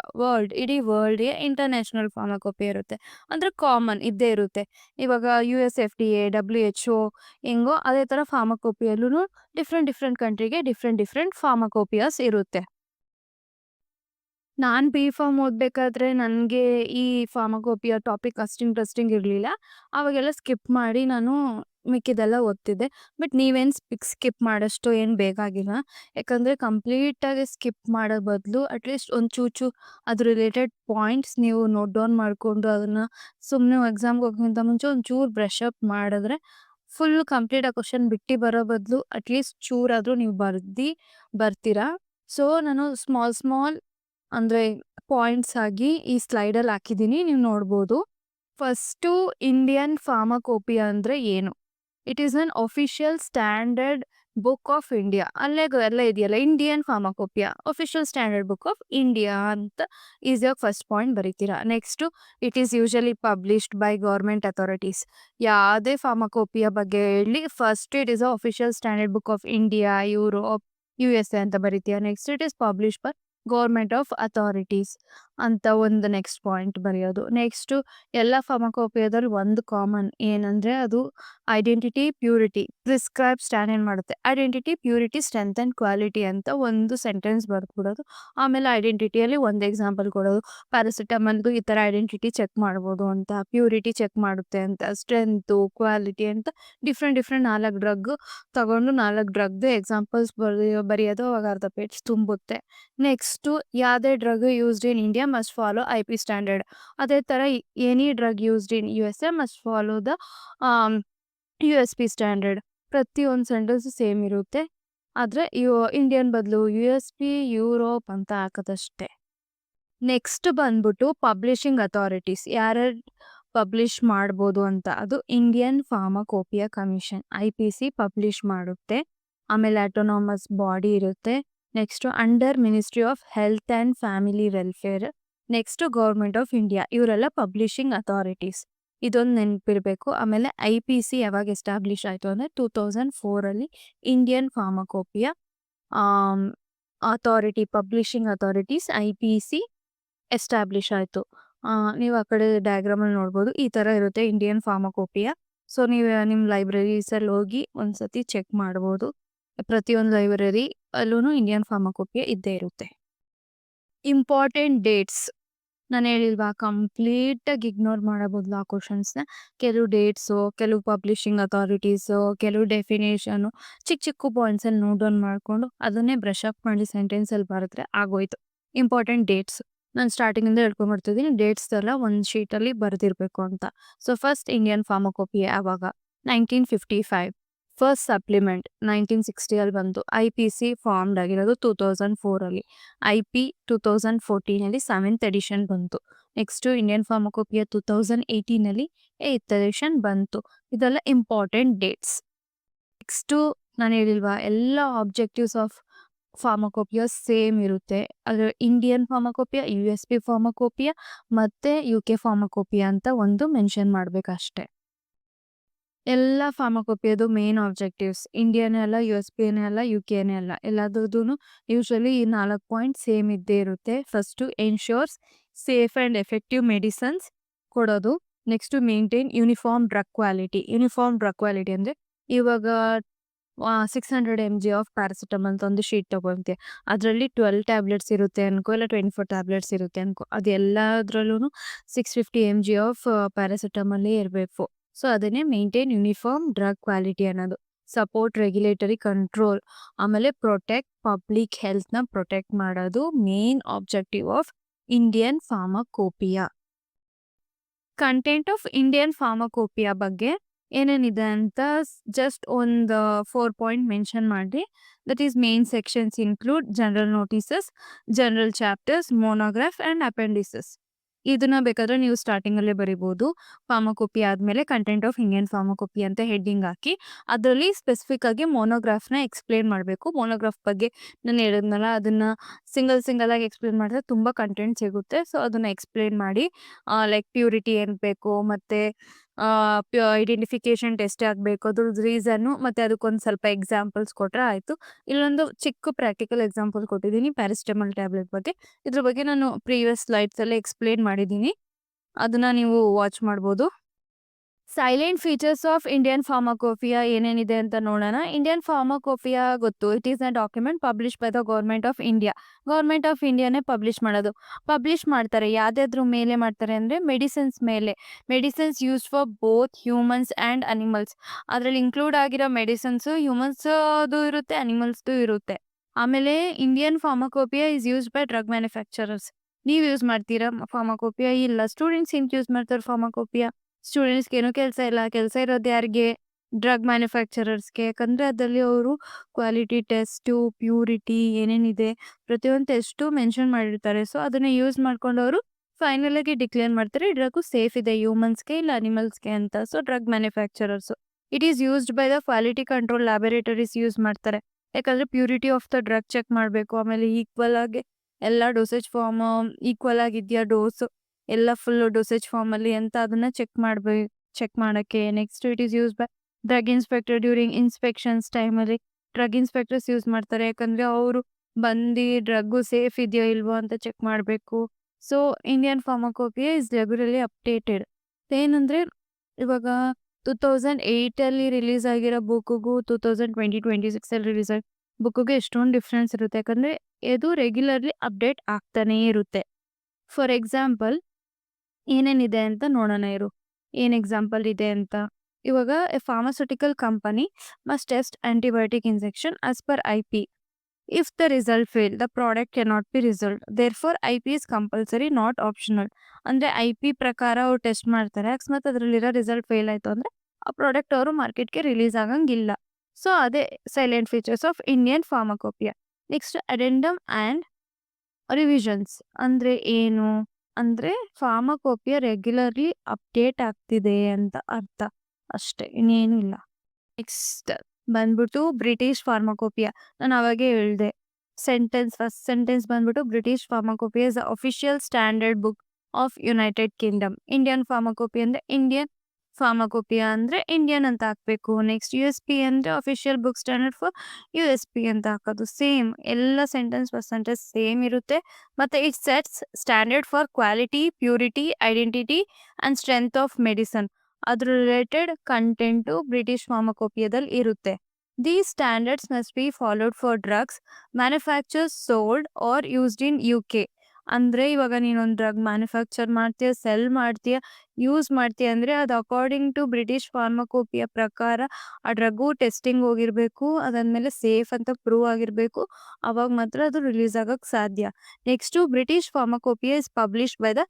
ಇಡೀ ವರ್ಲ್ಡ್ಗೆ ಇಂಟರ್ನ್ಯಾಷನಲ್ ಫಾರ್ಮಕೋಪಿಯಾ ಇರುತ್ತೆ. ಅಂದರೆ ಕಾಮನ್ ಇದ್ದೇ ಇರುತ್ತೆ. ಇವಾಗ FDA, WHO ಹೆಂಗೋ ಅದೇ ಥರ ಫಾರ್ಮಕೋಪಿಯಲ್ಲೂ ಡಿಫ್ರೆಂಟ್ ಕಂಟ್ರಿಗೆ ಡಿಫ್ರೆಂಟ್ ಫಾರ್ಮಕೋಪಿಯಾಸ್ ಇರುತ್ತೆ. ನಾನು B.Pharm ಓದಬೇಕಾದ್ರೆ ನನಗೆ ಈ ಫಾರ್ಮಕೋಪಿಯಾ ಟಾಪಿಕ್ ಅಷ್ಟು ಇಂಟ್ರೆಸ್ಟಿಂಗ್ ಇರಲಿಲ್ಲ. ಅವಾಗೆಲ್ಲ ಸ್ಕಿಪ್ ಮಾಡಿ ನಾನು ಮಿಕ್ಕಿದೆಲ್ಲ ಓದ್ತಿದ್ದೆ. ಬಟ್ ನೀವೇನು ಸ್ಕಿಪ್ ಮಾಡೋಷ್ಟು ಏನು ಬೇಕಾಗಿಲ್ಲ. ಯಾಕಂದರೆ ಕಂಪ್ಲೀಟಾಗಿ ಸ್ಕಿಪ್ ಮಾಡೋ ಬದಲು ಅಟ್ಲೀಸ್ಟ್ ಒಂದು ಚೂಚು ಅದ್ರ ರಿಲೇಟೆಡ್ ಪಾಯಿಂಟ್ಸ್ ನೀವು ನೋಟ್ ಡೌನ್ ಮಾಡಿಕೊಂಡು ಅದನ್ನು ಸುಮ್ಮನೆ ಎಕ್ಸಾಮ್ಗೆ ಹೋಗೋಕ್ಕಿಂತ ಮುಂಚೆ ಒಂಚೂರು ಬ್ರಷ್ ಅಪ್ ಮಾಡಿದ್ರೆ ಫುಲ್ ಕಂಪ್ಲೀಟಾಗಿ ಕ್ವಶನ್ ಬಿಟ್ಟು ಬರೋ ಬದಲು ಅಟ್ಲೀಸ್ಟ್ ಚೂರಾದರೂ ನೀವು ಬರ್ತೀರಾ. ಸೊ ನಾನು ಸ್ಮಾಲ್ ಅಂದರೆ ಪಾಯಿಂಟ್ಸ್ ಆಗಿ ಈ ಸ್ಲೈಡಲ್ಲಿ ಹಾಕಿದ್ದೀನಿ, ನೀವು ನೋಡ್ಬೋದು. ಫಸ್ಟು ಇಂಡಿಯನ್ ಫಾರ್ಮಕೋಪಿಯಾ ಅಂದರೆ ಏನು? It is an official standard book of India. ಅಲ್ಲೇ ಎಲ್ಲ ಇದೆಯಲ್ಲ, Indian pharmacopoeia official standard book of India ಅಂತ ಈಸಿಯಾಗಿ ಫಸ್ಟ್ ಪಾಯಿಂಟ್ ಬರೀತೀರಾ. Next it is usually published by government authorities. ಯಾವುದೇ ಫಾರ್ಮಕೋಪಿಯಾ ಬಗ್ಗೆ ಹೇಳಿ first it is a official standard book of India, Europe, USA ಅಂತ ಬರೀತೀಯ. Next it is published by government of authorities ಅಂತ ಒಂದು ನೆಕ್ಸ್ಟ್ ಪಾಯಿಂಟ್ ಬರೆಯೋದು. Next ಎಲ್ಲ ಫಾರ್ಮಕೋಪಿಯಾದಲ್ಲಿ ಒಂದು ಕಾಮನ್ ಏನಂದರೆ ಅದು ಐಡೆಂಟಿಟಿ, ಪ್ಯೂರಿಟಿ, ಪ್ರಿಸ್ಕ್ರೈಬ್ ಸ್ಟ್ಯಾಂಡ್ ಮಾಡುತ್ತೆ. Identity, purity, strength and quality ಅಂತ ಒಂದು ಸೆಂಟೆನ್ಸ್ ಬರ್ದ್ಬಿಡೋದು. ಆಮೇಲೆ ಐಡೆಂಟಿಟಿಯಲ್ಲಿ ಒಂದು ಎಕ್ಸಾಂಪಲ್ ಕೊಡೋದು. ಪ್ಯಾರಾಸಿಟಮಲ್ದು ಈ ಥರ ಐಡೆಂಟಿಟಿ ಚೆಕ್ ಮಾಡ್ಬೋದು ಅಂತ, ಪ್ಯೂರಿಟಿ ಚೆಕ್ ಮಾಡುತ್ತೆ ಅಂತ, ಸ್ಟ್ರೆಂತು, ಕ್ವಾಲಿಟಿ ಅಂತ ಡಿಫ್ರೆಂಟ್ 4 ಡ್ರಗ್ ತಗೊಂಡು 4 ಡ್ರಗ್ದು ಎಕ್ಸಾಂಪಲ್ಸ್ ಬರೆಯೋದು. ಅವಾಗ ಅರ್ಧ ಪೇಜ್ ತುಂಬುತ್ತೆ. ನೆಕ್ಸ್ಟು ಯಾವುದೇ drug used in India must follow IP standard. ಅದೇ ಥರ any drug used in USA must follow the USP standard. ಪ್ರತಿಯೊಂದು ಸೆಂಟೆನ್ಸು ಸೇಮ್ ಇರುತ್ತೆ. ಆದರೆ ಇಂಡಿಯನ್ ಬದಲು USP, ಯುರೋಪ್ ಅಂತ ಹಾಕೋದಷ್ಟೇ. ನೆಕ್ಸ್ಟ್ ಬಂದ್ಬಿಟ್ಟು ಪಬ್ಲಿಷಿಂಗ್ ಅಥಾರಿಟೀಸ್, ಯಾರ್ಯಾರು ಪಬ್ಲಿಷ್ ಮಾಡ್ಬೋದು ಅಂತ. ಅದು Indian pharmacopoeia commission IPC publish ಮಾಡುತ್ತೆ. ಆಮೇಲೆ ಆಟೋನಾಮಸ್ ಬಾಡಿ ಇರುತ್ತೆ. Next under ministry of health and family welfare. Next government of India. ಇವರೆಲ್ಲ ಪಬ್ಲಿಷಿಂಗ್ ಅಥಾರಿಟೀಸ್, ಇದೊಂದು ನೆನಪಿರಬೇಕು. ಆಮೇಲೆ IPC ಯಾವಾಗ ಎಸ್ಟಾಬ್ಲಿಷ್ ಆಯಿತು ಅಂದರೆ 2004 Indian pharmacopoeia authority, publishing authorities IPC establish ಆಯಿತು. ನೀವು ಆ ಕಡೆ ಡಯಾಗ್ರಾಮಲ್ಲಿ ನೋಡ್ಬೋದು, ಈ ಥರ ಇರುತ್ತೆ ಇಂಡಿಯನ್ ಫಾರ್ಮಕೋಪಿಯಾ. ಸೊ ನೀವು ನಿಮ್ಮ ಲೈಬ್ರರೀಸಲ್ಲಿ ಹೋಗಿ ಒಂದ್ಸತಿ ಚೆಕ್ ಮಾಡ್ಬೋದು. ಪ್ರತಿಯೊಂದು ಲೈಬ್ರರಿ ಅಲ್ಲೂ ಇಂಡಿಯನ್ ಫಾರ್ಮಕೋಪಿಯಾ ಇದ್ದೇ ಇರುತ್ತೆ. ಇಂಪಾರ್ಟೆಂಟ್ ಡೇಟ್ಸ್ ನಾನು ಹೇಳಿಲ್ವಾ, ಕಂಪ್ಲೀಟಾಗಿ ಇಗ್ನೋರ್ ಮಾಡೋ ಬದಲು ಆ ಕ್ವಶನ್ಸ್ನ ಕೆಲವು ಡೇಟ್ಸು, ಕೆಲವು ಪಬ್ಲಿಷಿಂಗ್ ಅಥಾರಿಟೀಸು, ಕೆಲವು ಡೆಫಿನೇಷನು, ಚಿಕ್ಕ ಪಾಯಿಂಟ್ಸಲ್ಲಿ ನೋಟ್ ಡೌನ್ ಮಾಡಿಕೊಂಡು ಅದನ್ನೇ ಬ್ರಷ್ ಅಪ್ ಮಾಡಿ ಸೆಂಟೆನ್ಸಲ್ಲಿ ಬರೆದ್ರೆ ಆಗೋಯ್ತು. ಇಂಪಾರ್ಟೆಂಟ್ ಡೇಟ್ಸ್ ನಾನು ಸ್ಟಾರ್ಟಿಂಗಿಂದ ಹೇಳ್ಕೊಂಡ್ಬರ್ತಿದ್ದೀನಿ. ಡೇಟ್ಸ್ ಎಲ್ಲ ಒಂದು ಶೀಟಲ್ಲಿ ಬರೆದಿರಬೇಕು ಅಂತ. ಸೊ ಫಸ್ಟ್ ಇಂಡಿಯನ್ ಫಾರ್ಮಕೋಪಿಯಾ ಯಾವಾಗ? 1955. ಫಸ್ಟ್ ಸಪ್ಲಿಮೆಂಟ್ 1960 ಬಂತು. IPC ಫಾರ್ಮ್ಡ್ ಆಗಿರೋದು 2004. IP 2014 7th ಎಡಿಷನ್ ಬಂತು. Next Indian pharmacopoeia 2018 8th edition ಬಂತು. ಇದೆಲ್ಲ ಇಂಪಾರ್ಟೆಂಟ್ ಡೇಟ್ಸ್. ನೆಕ್ಸ್ಟು ನಾನು ಹೇಳಿಲ್ವಾ, ಎಲ್ಲ ಆಬ್ಜೆಕ್ಟಿವ್ಸ್ ಆಫ್ ಫಾರ್ಮಕೋಪಿಯಾ ಸೇಮ್ ಇರುತ್ತೆ. ಅದರ ಇಂಡಿಯನ್ ಫಾರ್ಮಕೋಪಿಯಾ, USP ಫಾರ್ಮಕೋಪಿಯಾ ಮತ್ತು UK ಫಾರ್ಮಕೋಪಿಯಾ ಅಂತ ಒಂದು ಮೆನ್ಷನ್ ಮಾಡಬೇಕಷ್ಟೆ. ಎಲ್ಲ ಫಾರ್ಮಕೋಪಿಯಾದು ಮೇನ್ ಆಬ್ಜೆಕ್ಟಿವ್ಸ್ ಇಂಡಿಯಾನೇ ಅಲ್ಲ, USPನೇ ಅಲ್ಲ, UKನೇ ಅಲ್ಲ, ಎಲ್ಲದರದ್ದು ಯೂಶ್ವಲಿ ಈ 4 ಪಾಯಿಂಟ್ ಸೇಮ್ ಇದ್ದೇ ಇರುತ್ತೆ. First ensures safe and effective medicines ಕೊಡೋದು. Next maintain uniform drug quality. Uniform drug quality ಅಂದರೆ ಇವಾಗ 600 mg ಆಫ್ ಪ್ಯಾರಾಸಿಟಮಲ್ ಅಂತ ಒಂದು ಶೀಟ್ ತೊಗೊಳ್ತೀಯ, ಅದರಲ್ಲಿ 12 ಟ್ಯಾಬ್ಲೆಟ್ಸ್ ಇರುತ್ತೆ ಅನ್ಕೋ, ಇಲ್ಲ 24 ಟ್ಯಾಬ್ಲೆಟ್ಸ್ ಇರುತ್ತೆ ಅನ್ಕೋ. ಅದು ಎಲ್ಲದರಲ್ಲೂ 650 mg ಆಫ್ ಪ್ಯಾರಾಸಿಟಮಲ್ಲೇ ಇರಬೇಕು. ಸೊ ಅದನ್ನೇ ಮೇಂಟೈನ್ ಯೂನಿಫಾರ್ಮ್ ಡ್ರಗ್ ಕ್ವಾಲಿಟಿ ಅನ್ನೋದು. ಸಪೋರ್ಟ್ ರೆಗ್ಯುಲೇಟರಿ ಕಂಟ್ರೋಲ್, ಆಮೇಲೆ ಪ್ರೊಟೆಕ್ಟ್ ಪಬ್ಲಿಕ್ ಹೆಲ್ತ್ನ ಪ್ರೊಟೆಕ್ಟ್ ಮಾಡೋದು main objective of Indian pharmacopoeia. Content of Indian pharmacopoeia ಬಗ್ಗೆ ಏನೇನಿದೆ ಅಂತ ಜಸ್ಟ್ ಒಂದು 4 ಪಾಯಿಂಟ್ ಮೆನ್ಷನ್ ಮಾಡಿ. That is main sections include general notices, general chapters, monograph and appendices. ಇದನ್ನ ಬೇಕಾದ್ರೆ ನೀವು ಸ್ಟಾರ್ಟಿಂಗಲ್ಲೇ ಬರಿಬೋದು. ಫಾರ್ಮಕೋಪಿ ಆದಮೇಲೆ ಕಂಟೆಂಟ್ ಆಫ್ ಇಂಡಿಯನ್ ಫಾರ್ಮಕೋಪಿ ಅಂತ ಹೆಡ್ಡಿಂಗ್ ಹಾಕಿ ಅದರಲ್ಲಿ ಸ್ಪೆಸಿಫಿಕ್ ಆಗಿ ಮೊನೋಗ್ರಾಫ್ನ ಎಕ್ಸ್ಪ್ಲೇನ್ ಮಾಡಬೇಕು. ಮೊನೋಗ್ರಾಫ್ ಬಗ್ಗೆ ನಾನು ಹೇಳಿದ್ನಲ್ಲ, ಅದನ್ನು ಸಿಂಗಲ್ ಆಗಿ ಎಕ್ಸ್ಪ್ಲೇನ್ ಮಾಡಿದ್ರೆ ತುಂಬ ಕಂಟೆಂಟ್ ಸಿಗುತ್ತೆ. ಸೊ ಅದನ್ನು ಎಕ್ಸ್ಪ್ಲೇನ್ ಮಾಡಿ, ಲೈಕ್ ಪ್ಯೂರಿಟಿ ಏನು ಬೇಕು, ಮತ್ತು ಐಡೆಂಟಿಫಿಕೇಶನ್ ಟೆಸ್ಟ್ ಆಗಬೇಕು, ಅದ್ರದ್ದು ರೀಸನ್ನು, ಮತ್ತು ಅದಕ್ಕೊಂದು ಸ್ವಲ್ಪ ಎಕ್ಸಾಂಪಲ್ಸ್ ಕೊಟ್ಟರೆ ಆಯಿತು. ಇಲ್ಲೊಂದು ಚಿಕ್ಕ ಪ್ರಾಕ್ಟಿಕಲ್ ಎಕ್ಸಾಂಪಲ್ ಕೊಟ್ಟಿದ್ದೀನಿ ಪ್ಯಾರಾಸಿಟಮಲ್ ಟ್ಯಾಬ್ಲೆಟ್ ಬಗ್ಗೆ. ಇದ್ರ ಬಗ್ಗೆ ನಾನು ಪ್ರೀವಿಯಸ್ ಸ್ಲೈಡ್ಸಲ್ಲೇ ಎಕ್ಸ್ಪ್ಲೇನ್ ಮಾಡಿದ್ದೀನಿ, ಅದನ್ನು ನೀವು ವಾಚ್ ಮಾಡ್ಬೋದು. Silent features of Indian pharmacopoeia ಏನೇನಿದೆ ಅಂತ ನೋಡೋಣ. ಇಂಡಿಯನ್ ಫಾರ್ಮಕೋಪಿಯಾ ಗೊತ್ತು, it is a document publish by the government of India. Government of ಇಂಡಿಯಾನೇ ಪಬ್ಲಿಷ್ ಮಾಡೋದು. ಪಬ್ಲಿಷ್ ಮಾಡ್ತಾರೆ ಯಾವ್ದಾದ್ರ ಮೇಲೆ ಮಾಡ್ತಾರೆ ಅಂದರೆ ಮೆಡಿಸಿನ್ಸ್ ಮೇಲೆ. Medicines used for both humans and animals. ಅದರಲ್ಲಿ ಇನ್ಕ್ಲೂಡ್ ಆಗಿರೋ ಮೆಡಿಸಿನ್ಸು ಹ್ಯೂಮನ್ಸ್ದು ಇರುತ್ತೆ, ಅನಿಮಲ್ಸ್ದು ಇರುತ್ತೆ. ಆಮೇಲೆ Indian pharmacopoeia is used by drug manufacturers. ನೀವು ಯೂಸ್ ಮಾಡ್ತೀರಾ ಫಾರ್ಮಕೋಪಿಯಾ? ಇಲ್ಲ. ಸ್ಟೂಡೆಂಟ್ಸ್ ಏನು ಯೂಸ್ ಮಾಡ್ತಾರೆ ಫಾರ್ಮಕೋಪಿಯಾ? ಸ್ಟೂಡೆಂಟ್ಸ್ಗೆ ಏನೂ ಕೆಲಸ ಇಲ್ಲ. ಕೆಲಸ ಇರೋದು ಯಾರಿಗೆ? ಡ್ರಗ್ ಮ್ಯಾನುಫ್ಯಾಕ್ಚರರ್ಸ್ಗೆ. ಯಾಕಂದರೆ ಅದರಲ್ಲಿ ಅವರು ಕ್ವಾಲಿಟಿ ಟೆಸ್ಟು, ಪ್ಯೂರಿಟಿ ಏನೇನಿದೆ ಪ್ರತಿಯೊಂದು ಟೆಸ್ಟು ಮೆನ್ಷನ್ ಮಾಡಿರ್ತಾರೆ. ಸೊ ಅದನ್ನು ಯೂಸ್ ಮಾಡ್ಕೊಂಡು ಅವರು ಫೈನಲಾಗಿ ಡಿಕ್ಲೇರ್ ಮಾಡ್ತಾರೆ ಈ ಡ್ರಗ್ಗು ಸೇಫ್ ಇದೆ ಹ್ಯೂಮನ್ಸ್ಗೆ ಇಲ್ಲ ಅನಿಮಲ್ಸ್ಗೆ ಅಂತ. So drug manufacturers. It is used by the quality control laboratories use ಮಾಡ್ತಾರೆ. ಯಾಕಂದರೆ purity of the drug check ಮಾಡಬೇಕು. ಆಮೇಲೆ ಈಕ್ವಲ್ ಆಗಿ ಎಲ್ಲ ಡೋಸೇಜ್ ಫಾರ್ಮ್ ಈಕ್ವಲ್ ಆಗಿದೆಯಾ ಡೋಸು ಎಲ್ಲ ಫುಲ್ ಡೋಸೇಜ್ ಫಾರ್ಮಲ್ಲಿ ಅಂತ ಅದನ್ನ ಚೆಕ್ ಮಾಡೋಕ್ಕೆ. Next it is use by drug inspector during inspections ಟೈಮಲ್ಲಿ. ಡ್ರಗ್ ಇನ್ಸ್ಪೆಕ್ಟರ್ಸ್ ಯೂಸ್ ಮಾಡ್ತಾರೆ, ಯಾಕಂದರೆ ಅವರು ಬಂದು ಡ್ರಗ್ಗು ಸೇಫ್ ಇದೆಯೋ ಇಲ್ವೋ ಅಂತ ಚೆಕ್ ಮಾಡಬೇಕು. So Indian pharmacopoeia is regularly updated. ಏನಂದರೆ ಇವಾಗ 2008 ರಿಲೀಸ್ ಆಗಿರೋ ಬುಕ್ಕಿಗೂ 2026 ರಿಲೀಸ್ ಆಗಿರೋ ಬುಕ್ಕಿಗೆ ಎಷ್ಟೊಂದು ಡಿಫ್ರೆನ್ಸ್ ಇರುತ್ತೆ. ಯಾಕಂದರೆ ಇದು ರೆಗ್ಯುಲರ್ಲಿ ಅಪ್ಡೇಟ್ ಆಗ್ತಾನೇ ಇರುತ್ತೆ. ಫಾರ್ ಎಕ್ಸಾಂಪಲ್ ಏನೇನಿದೆ ಅಂತ ನೋಡೋಣ ಇರು. ಏನು ಎಕ್ಸಾಂಪಲ್ ಇದೆ ಅಂತ. ಇವಾಗ A pharmaceutical company must test antibiotic injection as per IP. If the result fail, the product cannot be result. Therefore IP is compulsory, not optional. ಅಂದರೆ IP ಪ್ರಕಾರ ಅವ್ರು ಟೆಸ್ಟ್ ಮಾಡ್ತಾರೆ. ಅಕಸ್ಮಾತ್ ಅದರಲ್ಲಿರೋ ರಿಸಲ್ಟ್ ಫೇಲ್ ಆಯಿತು ಅಂದರೆ ಆ ಪ್ರಾಡಕ್ಟ್ ಅವರು ಮಾರ್ಕೆಟ್ಗೆ ರಿಲೀಸ್ ಆಗಂಗಿಲ್ಲ. ಸೊ ಅದೇ silent features of Indian pharmacopoeia. Next addendum and revisions ಅಂದರೆ ಏನು? ಅಂದರೆ ಫಾರ್ಮಕೋಪಿಯಾ ರೆಗ್ಯುಲರ್ಲಿ ಅಪ್ಡೇಟ್ ಆಗ್ತಿದೆ ಅಂತ ಅರ್ಥ ಅಷ್ಟೇ, ಇನ್ನೇನು ಇಲ್ಲ. ನೆಕ್ಸ್ಟ್ ಬಂದ್ಬಿಟ್ಟು ಬ್ರಿಟಿಷ್ ಫಾರ್ಮಕೋಪಿಯಾ. ನಾನು ಅವಾಗೇ ಹೇಳಿದೆ ಫಸ್ಟ್ ಸೆಂಟೆನ್ಸ್ ಬಂದ್ಬಿಟ್ಟು British pharmacopoeia is official standard book of United Kingdom. Indian pharmacopoeia ಅಂದರೆ ಇಂಡಿಯನ್ ಫಾರ್ಮಕೋಪಿಯಾ ಅಂದರೆ ಇಂಡಿಯನ್ ಅಂತ ಹಾಕಬೇಕು. ನೆಕ್ಸ್ಟ್ USP ಅಂದರೆ official book standard for USP ಅಂತ ಹಾಕೋದು. ಸೇಮ್ ಎಲ್ಲ ಫಸ್ಟ್ ಸೆಂಟೆನ್ಸ್ ಸೇಮ್ ಇರುತ್ತೆ. ಮತ್ತು it sets standard for quality, purity, identity and strength of medicine. ಅದ್ರ ರಿಲೇಟೆಡ್ ಕಂಟೆಂಟು ಬ್ರಿಟಿಷ್ ಫಾರ್ಮಕೋಪಿಯಾದಲ್ಲಿ ಇರುತ್ತೆ. These standards must be followed for drugs manufacturers sold are used in UK. ಅಂದರೆ ಇವಾಗ ನೀನೊಂದು drug manufacture ಮಾಡ್ತೀಯ, cell ಮಾಡ್ತೀಯ, use ಮಾಡ್ತೀಯ ಅಂದರೆ ಅದು ಅಕಾರ್ಡಿಂಗ್ ಟು ಬ್ರಿಟಿಷ್ ಫಾರ್ಮಕೋಪಿಯ ಪ್ರಕಾರ ಆ ಡ್ರಗ್ಗು ಟೆಸ್ಟಿಂಗ್ ಹೋಗಿರಬೇಕು. ಅದಾದಮೇಲೆ ಸೇಫ್ ಅಂತ ಪ್ರೂವ್ ಆಗಿರಬೇಕು. ಅವಾಗ ಮಾತ್ರ ಅದು ರಿಲೀಸ್ ಆಗೋಕ್ಕೆ ಸಾಧ್ಯ. Next British pharmacopoeia is publish by the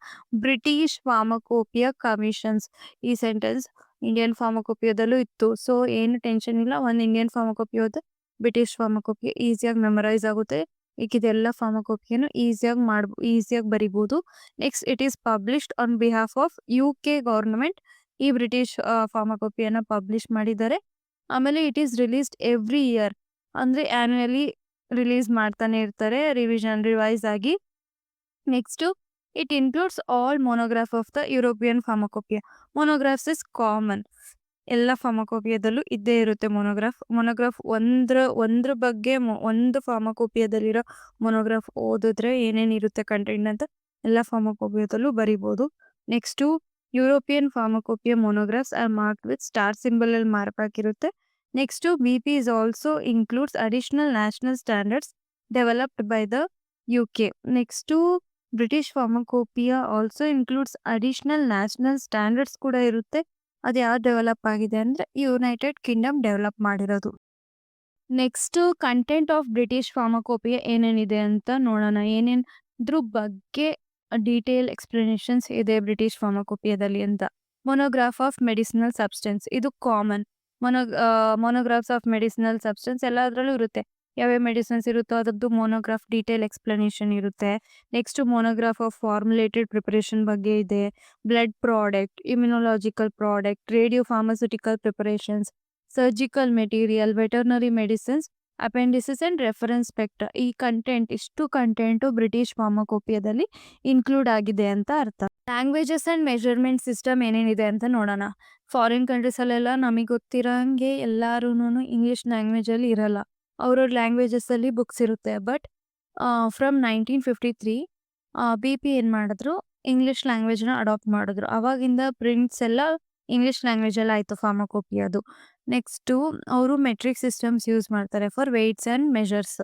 British pharmacopoeia commissions. ಈ ಸೆಂಟೆನ್ಸ್ ಇಂಡಿಯನ್ ಫಾರ್ಮಕೋಪಿಯಾದಲ್ಲೂ ಇತ್ತು. ಸೊ ಏನು ಟೆನ್ಷನ್ ಇಲ್ಲ, ಒಂದು ಇಂಡಿಯನ್ ಫಾರ್ಮಕೋಪಿ ಹೋದ್ರೆ ಬ್ರಿಟಿಷ್ ಫಾರ್ಮಕೋಪಿಯಾ ಈಸಿಯಾಗಿ ಮೆಮರೈಸ್ ಆಗುತ್ತೆ. ಇದೆಲ್ಲ ಫಾರ್ಮಕೋಪಿಯನ್ನು ಈಸಿಯಾಗಿ ಬರಿಬೋದು. Next it is published on behalf of UK government. ಈ ಬ್ರಿಟಿಷ್ ಫಾರ್ಮಕೋಪಿಯನ್ನು ಪಬ್ಲಿಷ್ ಮಾಡಿದ್ದಾರೆ. ಆಮೇಲೆ it is released every year, ಅಂದರೆ ಆ್ಯನ್ಯುಯಲಿ ರಿಲೀಸ್ ಮಾಡ್ತಾನೆ ಇರ್ತಾರೆ ರಿವೈಸ್ ಆಗಿ. Next it includes all monograph of the European pharmacopoeia. Monographs is common, ಎಲ್ಲ ಫಾರ್ಮಕೋಪಿಯಾದಲ್ಲೂ ಇದ್ದೇ ಇರುತ್ತೆ ಮೊನೋಗ್ರಾಫ್ ಒಂದ್ರ ಬಗ್ಗೆ ಒಂದು ಫಾರ್ಮಕೋಪಿಯಾದಲ್ಲಿರೋ ಮೊನೋಗ್ರಾಫ್ ಓದಿದ್ರೆ ಏನೇನಿರುತ್ತೆ ಕಂಟೆಂಟ್ ಅಂತ ಎಲ್ಲ ಫಾರ್ಮಕೋಪಿಯಾದಲ್ಲೂ ಬರಿಬೋದು. Next European pharmacopoeia monographs are marked with star ಸಿಂಬಲಲ್ಲಿ ಮಾರ್ಕ್ ಆಗಿರುತ್ತೆ. Next BP is also includes additional national standards developed by the UK. Next British pharmacopoeia also includes additional national standards ಕೂಡ ಇರುತ್ತೆ. ಅದು ಯಾವ್ದು ಡೆವಲಪ್ ಆಗಿದೆ ಅಂದರೆ ಯುನೈಟೆಡ್ ಕಿಂಗ್ಡಮ್ ಡೆವಲಪ್ ಮಾಡಿರೋದು. Next content of British pharmacopoeia ಏನೇನಿದೆ ಅಂತ ನೋಡೋಣ. ಏನೇನಿದ್ರ ಬಗ್ಗೆ ಡೀಟೇಲ್ ಎಕ್ಸ್ಪ್ಲನೇಷನ್ಸ್ ಇದೆ ಬ್ರಿಟಿಷ್ ಫಾರ್ಮಕೋಪಿಯಾದಲ್ಲಿ ಅಂತ. ಮೊನೋಗ್ರಾಫ್ ಆಫ್ ಮೆಡಿಸಿನಲ್ ಸಬ್ಸ್ಟೆನ್ಸ್ ಇದು common. Monographs of medicinal substance ಎಲ್ಲದರಲ್ಲೂ ಇರುತ್ತೆ. ಯಾವ್ಯಾವ ಮೆಡಿಸಿನ್ಸ್ ಇರುತ್ತೋ ಅದ್ರದ್ದು ಮೊನೋಗ್ರಾಫ್ ಡೀಟೇಲ್ ಎಕ್ಸ್‌ಪ್ಲನೇಷನ್ ಇರುತ್ತೆ. Next monograph of formulated preparation ಬಗ್ಗೆ ಇದೆ. Blood product, immunological product, radio pharmaceutical preparations, surgical material, veterinary medicines, appendices and reference spectra. ಈ ಇಷ್ಟು ಕಂಟೆಂಟು ಬ್ರಿಟಿಷ್ ಫಾರ್ಮಕೋಪಿಯಾದಲ್ಲಿ ಇನ್ಕ್ಲೂಡ್ ಆಗಿದೆ ಅಂತ ಅರ್ಥ. ಲ್ಯಾಂಗ್ವೇಜಸ್ ಅಂಡ್ ಮೆಜರ್ಮೆಂಟ್ ಸಿಸ್ಟಮ್ ಏನೇನಿದೆ ಅಂತ ನೋಡೋಣ. ಫಾರಿನ್ ಕಂಟ್ರೀಸಲ್ಲೆಲ್ಲ ನಮಗೆ ಗೊತ್ತಿರೋಂಗೆ ಎಲ್ಲಾರೂನು ಇಂಗ್ಲಿಷ್ ಲ್ಯಾಂಗ್ವೇಜಲ್ಲಿ ಇರಲ್ಲ. ಅವ್ರವ್ರ ಲ್ಯಾಂಗ್ವೇಜಸ್ಸಲ್ಲಿ ಬುಕ್ಸ್ ಇರುತ್ತೆ. ಬಟ್ ಫ್ರಮ್ 1953 BP ಏನು ಮಾಡಿದ್ರು, ಇಂಗ್ಲಿಷ್ ಲ್ಯಾಂಗ್ವೇಜ್ನ ಅಡಾಪ್ಟ್ ಮಾಡಿದ್ರು. ಅವಾಗಿಂದ ಪ್ರಿಂಟ್ಸ್ ಎಲ್ಲ ಇಂಗ್ಲಿಷ್ ಲ್ಯಾಂಗ್ವೇಜಲ್ಲಿ ಆಯಿತು ಫಾರ್ಮಕೋಪಿಯಾದು. ನೆಕ್ಸ್ಟು ಅವರು ಮೆಟ್ರಿಕ್ ಸಿಸ್ಟಮ್ಸ್ ಯೂಸ್ ಮಾಡ್ತಾರೆ ಫಾರ್ ವೆಯ್ಟ್ಸ್ ಆ್ಯಂಡ್ ಮೆಷರ್ಸ್.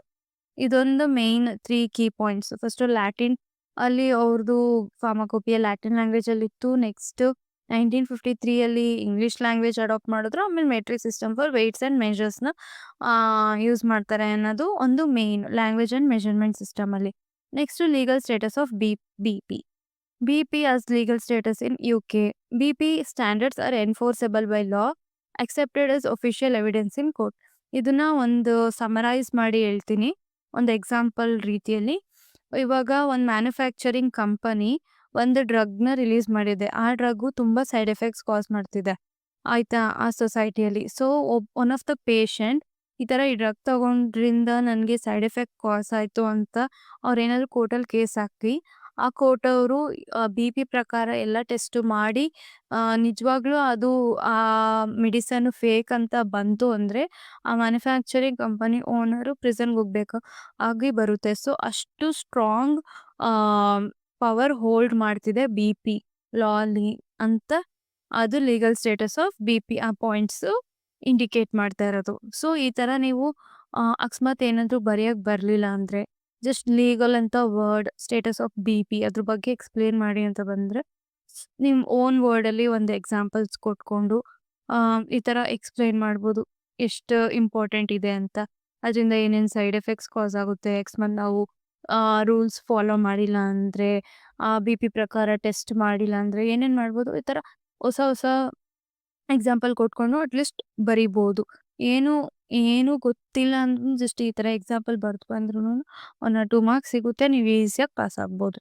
ಇದೊಂದು main 3 key points. First Latin ಅಲ್ಲಿ ಅವ್ರದ್ದು ಫಾರ್ಮಕೋಪಿಯಾ ಲ್ಯಾಟಿನ್ ಲ್ಯಾಂಗ್ವೇಜಲ್ಲಿತ್ತು. ನೆಕ್ಸ್ಟು 1953 ಇಂಗ್ಲಿಷ್ ಲ್ಯಾಂಗ್ವೇಜ್ ಅಡಾಪ್ಟ್ ಮಾಡಿದ್ರು. ಆಮೇಲೆ metric system for weights and ಮೆಷರ್ಸ್ನ ಯೂಸ್ ಮಾಡ್ತಾರೆ ಅನ್ನೋದು ಒಂದು ಮೇನ್ ಲ್ಯಾಂಗ್ವೇಜ್ ಆ್ಯಂಡ್ ಮೆಷರ್ಮೆಂಟ್ ಸಿಸ್ಟಮಲ್ಲಿ. Next legal status of BP. BP as legal status in UK. BP standards are enforceable by law, accepted as official evidence in court. ಇದನ್ನ ಒಂದು summarise ಮಾಡಿ ಹೇಳ್ತೀನಿ ಒಂದು ಎಕ್ಸಾಂಪಲ್ ರೀತಿಯಲ್ಲಿ. ಇವಾಗ ಒಂದು ಮ್ಯಾನುಫ್ಯಾಕ್ಚರಿಂಗ್ ಕಂಪನಿ ಒಂದು ಡ್ರಗ್ನ ರಿಲೀಸ್ ಮಾಡಿದೆ. ಆ ಡ್ರಗ್ಗು ತುಂಬ ಸೈಡ್ ಎಫೆಕ್ಟ್ಸ್ ಕಾಸ್ ಮಾಡ್ತಿದೆ ಆಯಿತಾ ಆ ಸೊಸೈಟಿಯಲ್ಲಿ. So one of the patient ಈ ಥರ ಈ ಡ್ರಗ್ ತಗೊಂಡ್ರಿಂದ ನನಗೆ ಸೈಡ್ ಎಫೆಕ್ಟ್ ಕಾಸ್ ಆಯಿತು ಅಂತ ಅವ್ರೇನಾದರೂ ಕೋರ್ಟಲ್ಲಿ ಕೇಸ್ ಹಾಕಿ, ಆ ಕೋರ್ಟ್ ಅವರು BP ಪ್ರಕಾರ ಎಲ್ಲ ಟೆಸ್ಟು ಮಾಡಿ ನಿಜವಾಗ್ಲೂ ಅದು ಆ ಮೆಡಿಸನ್ ಫೇಕ್ ಅಂತ ಬಂತು ಅಂದರೆ ಆ ಮ್ಯಾನುಫ್ಯಾಕ್ಚರಿಂಗ್ ಕಂಪನಿ ಓನರು ಪ್ರಿಸನ್ಗೆ ಹೋಗ್ಬೇಕು ಆಗಿ ಬರುತ್ತೆ. ಸೊ ಅಷ್ಟು ಸ್ಟ್ರಾಂಗ್ ಪವರ್ ಹೋಲ್ಡ್ ಮಾಡ್ತಿದೆ BP ಲಾಲಿ ಅಂತ. ಅದು ಲೀಗಲ್ ಸ್ಟೇಟಸ್ ಆಫ್ BP ಆ ಪಾಯಿಂಟ್ಸು ಇಂಡಿಕೇಟ್ ಮಾಡ್ತಾ ಇರೋದು. ಸೊ ಈ ಥರ ನೀವು ಅಕಸ್ಮಾತ್ ಏನಾದರೂ ಬರೆಯೋಕ್ಕೆ ಬರಲಿಲ್ಲ ಅಂದರೆ ಜಸ್ಟ್ ಲೀಗಲ್ ಅಂತ ವರ್ಡ್ ಸ್ಟೇಟಸ್ ಆಫ್ BP ಅದ್ರ ಬಗ್ಗೆ ಎಕ್ಸ್ಪ್ಲೇನ್ ಮಾಡಿ ಅಂತ ಬಂದರೆ ನಿಮ್ಮ ಓನ್ ವರ್ಡಲ್ಲಿ ಒಂದು ಎಕ್ಸಾಂಪಲ್ಸ್ ಕೊಟ್ಕೊಂಡು ಈ ಥರ ಎಕ್ಸ್ಪ್ಲೇನ್ ಮಾಡ್ಬೋದು ಎಷ್ಟು ಇಂಪಾರ್ಟೆಂಟ್ ಇದೆ ಅಂತ. ಅದರಿಂದ ಏನೇನು ಸೈಡ್ ಎಫೆಕ್ಟ್ಸ್ ಕಾಸ್ ಆಗುತ್ತೆ, ಅಕಸ್ಮಾತ್ ನಾವು ರೂಲ್ಸ್ ಫಾಲೋ ಮಾಡಿಲ್ಲ ಅಂದರೆ, BP ಪ್ರಕಾರ ಟೆಸ್ಟ್ ಮಾಡಿಲ್ಲ ಅಂದರೆ ಏನೇನು ಮಾಡ್ಬೋದು, ಈ ಥರ ಹೊಸ ಹೊಸ ಎಕ್ಸಾಂಪಲ್ ಕೊಟ್ಕೊಂಡು ಅಟ್ಲೀಸ್ಟ್ ಬರಿಬೋದು. ಏನು ಗೊತ್ತಿಲ್ಲ ಅಂದ್ರೂ ಜಸ್ಟ್ ಈ ಥರ ಎಕ್ಸಾಂಪಲ್ ಬರ್ದು ಬಂದ್ರೂ 1 or 2 ಮಾರ್ಕ್ಸ್ ಸಿಗುತ್ತೆ. ನೀವು ಈಸಿಯಾಗಿ ಪಾಸ್ ಆಗ್ಬೋದು.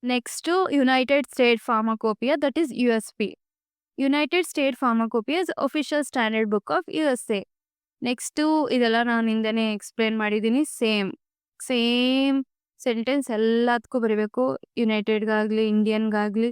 Next United State pharmacopoeia, that is USP. United State pharmacopoeia is official standard book of USA. Next ಇದೆಲ್ಲ ನಾನು ಹಿಂದೆನೇ ಎಕ್ಸ್ಪ್ಲೇನ್ ಮಾಡಿದ್ದೀನಿ. ಸೇಮ್ ಸೆಂಟೆನ್ಸ್ ಎಲ್ಲದಕ್ಕೂ ಬರೀಬೇಕು, ಯುನೈಟೆಡ್ಗಾಗಲಿ ಇಂಡಿಯನ್ಗಾಗಲಿ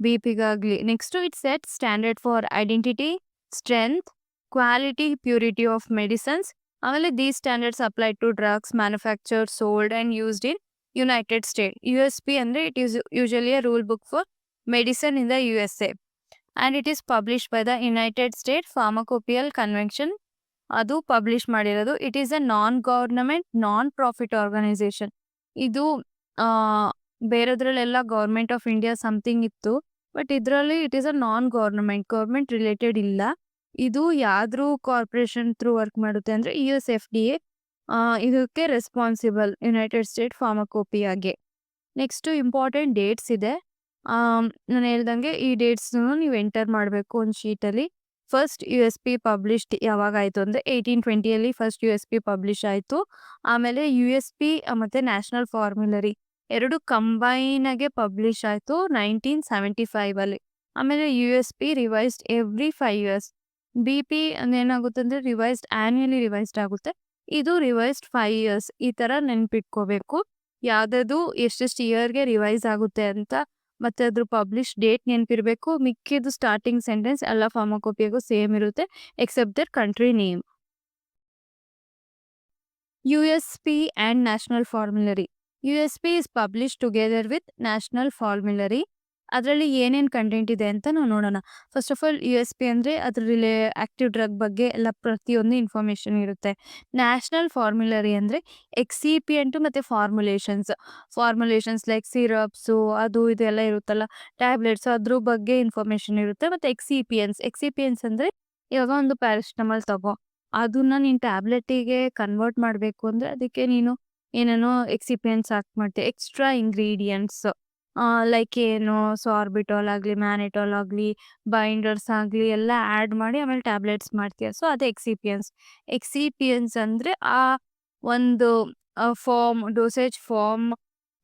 BPಗಾಗಲಿ. Next it set standard for identity, strength, quality, purity of medicines. ಆಮೇಲೆ these standards apply to drugs manufactured, sold and used in United State. USP ಅಂದರೆ it is usually a rule book for medicine in the USA and it is published by the United State pharmacopeial convention. ಅದು publish ಮಾಡಿರೋದು. It is a non government non profit organisation. ಇದು ಬೇರೆದ್ರಲ್ಲೆಲ್ಲ government of India something ಇತ್ತು. But ಇದರಲ್ಲಿ it is a non government related ಇಲ್ಲ. ಇದು ಯಾವ್ದು corporation through work ಮಾಡುತ್ತೆ ಅಂದರೆ US FDA ಇದಕ್ಕೆ ರೆಸ್ಪಾನ್ಸಿಬಲ್ ಯುನೈಟೆಡ್ ಸ್ಟೇಟ್ ಫಾರ್ಮಕೋಪಿಯಾಗೆ. ನೆಕ್ಸ್ಟು ಇಂಪಾರ್ಟೆಂಟ್ ಡೇಟ್ಸ್ ಇದೆ. ನಾನು ಹೇಳ್ದಂಗೆ ಈ ಡೇಟ್ಸ್ನು ನೀವು ಎಂಟರ್ ಮಾಡಬೇಕು ಒಂದು ಶೀಟಲ್ಲಿ. ಫಸ್ಟ್ USP ಪಬ್ಲಿಷ್ಡ್ ಯಾವಾಗ ಆಯಿತು ಅಂದರೆ 1820 ಫಸ್ಟ್ USP ಪಬ್ಲಿಷ್ ಆಯಿತು. ಆಮೇಲೆ USP ಮತ್ತು ನ್ಯಾಷನಲ್ ಫಾರ್ಮುಲರಿ ಎರಡು ಕಂಬೈನಾಗೆ ಪಬ್ಲಿಷ್ ಆಯಿತು 1975. ಆಮೇಲೆ USP revised every 5 years. BP ಏನಾಗುತ್ತೆ ಅಂದರೆ ಆ್ಯನ್ಯುಯಲಿ ರಿವೈಸ್ಡ್ ಆಗುತ್ತೆ. ಇದು ರಿವೈಸ್ಡ್ 5 years. ಈ ಥರ ನೆನ್ಪಿಟ್ಕೋಬೇಕು ಯಾವುದದು ಎಷ್ಟೆಷ್ಟು ಇಯರ್ಗೆ ರಿವೈಸ್ ಆಗುತ್ತೆ ಅಂತ. ಮತ್ತು ಅದ್ರ ಪಬ್ಲಿಷ್ ಡೇಟ್ ನೆನಪಿರಬೇಕು. ಮಿಕ್ಕಿದ್ದು ಸ್ಟಾರ್ಟಿಂಗ್ ಸೆಂಟೆನ್ಸ್ ಎಲ್ಲ ಫಾರ್ಮಕೋಪಿಯಾಗೂ ಸೇಮ್ ಇರುತ್ತೆ except their country name. USP and national formulary. USP is publish together with national formulary. ಅದರಲ್ಲಿ ಏನೇನು ಕಂಟೆಂಟ್ ಇದೆ ಅಂತ ನಾವು ನೋಡೋಣ. ಫಸ್ಟ್ ಆಫ್ ಆಲ್ USP ಅಂದರೆ ಅದರಲ್ಲಿ ಆ್ಯಕ್ಟಿವ್ ಡ್ರಗ್ ಬಗ್ಗೆ ಎಲ್ಲ ಪ್ರತಿಯೊಂದು ಇನ್ಫಾರ್ಮೇಷನ್ ಇರುತ್ತೆ. ನ್ಯಾಷನಲ್ ಫಾರ್ಮುಲರಿ ಅಂದರೆ ಎಕ್ಸಿಪಿಯೆಂಟು ಮತ್ತು ಫಾರ್ಮುಲೇಷನ್ಸ್ ಲೈಕ್ ಸಿರಪ್ಸು ಅದು ಇದೆಲ್ಲ ಇರುತ್ತಲ್ಲ, ಟ್ಯಾಬ್ಲೆಟ್ಸು ಅದ್ರ ಬಗ್ಗೆ ಇನ್ಫಾರ್ಮೇಷನ್ ಇರುತ್ತೆ. ಮತ್ತು ಎಕ್ಸಿಪಿಯೆನ್ಸ್ ಅಂದರೆ ಇವಾಗ ಒಂದು ಪ್ಯಾರಾಸಿಟಮಾಲ್ ತಗೋ, ಅದನ್ನ ನೀನು ಟ್ಯಾಬ್ಲೆಟಿಗೆ ಕನ್ವರ್ಟ್ ಮಾಡಬೇಕು ಅಂದರೆ ಅದಕ್ಕೆ ನೀನು ಏನೇನೋ ಎಕ್ಸಿಪಿಯೆಂಟ್ಸ್ ಹಾಕಿ ಮಾಡ್ತೀವಿ, ಎಕ್ಸ್ಟ್ರಾ ಇಂಗ್ರೀಡಿಯೆಂಟ್ಸ್ ಲೈಕ್ ಏನು ಸಾರ್ಬಿಟಾಲ್ ಆಗಲಿ, ಮ್ಯಾನಿಟಾಲ್ ಆಗಲಿ, ಬೈಂಡರ್ಸ್ ಆಗಲಿ ಎಲ್ಲ ಆ್ಯಡ್ ಮಾಡಿ ಆಮೇಲೆ ಟ್ಯಾಬ್ಲೆಟ್ಸ್ ಮಾಡ್ತೀಯ. ಸೊ ಅದೇ ಎಕ್ಸಿಪಿಯನ್ಸ್. ಎಕ್ಸಿಪಿಯನ್ಸ್ ಅಂದರೆ ಆ ಒಂದು ಡೋಸೇಜ್ ಫಾರ್ಮ್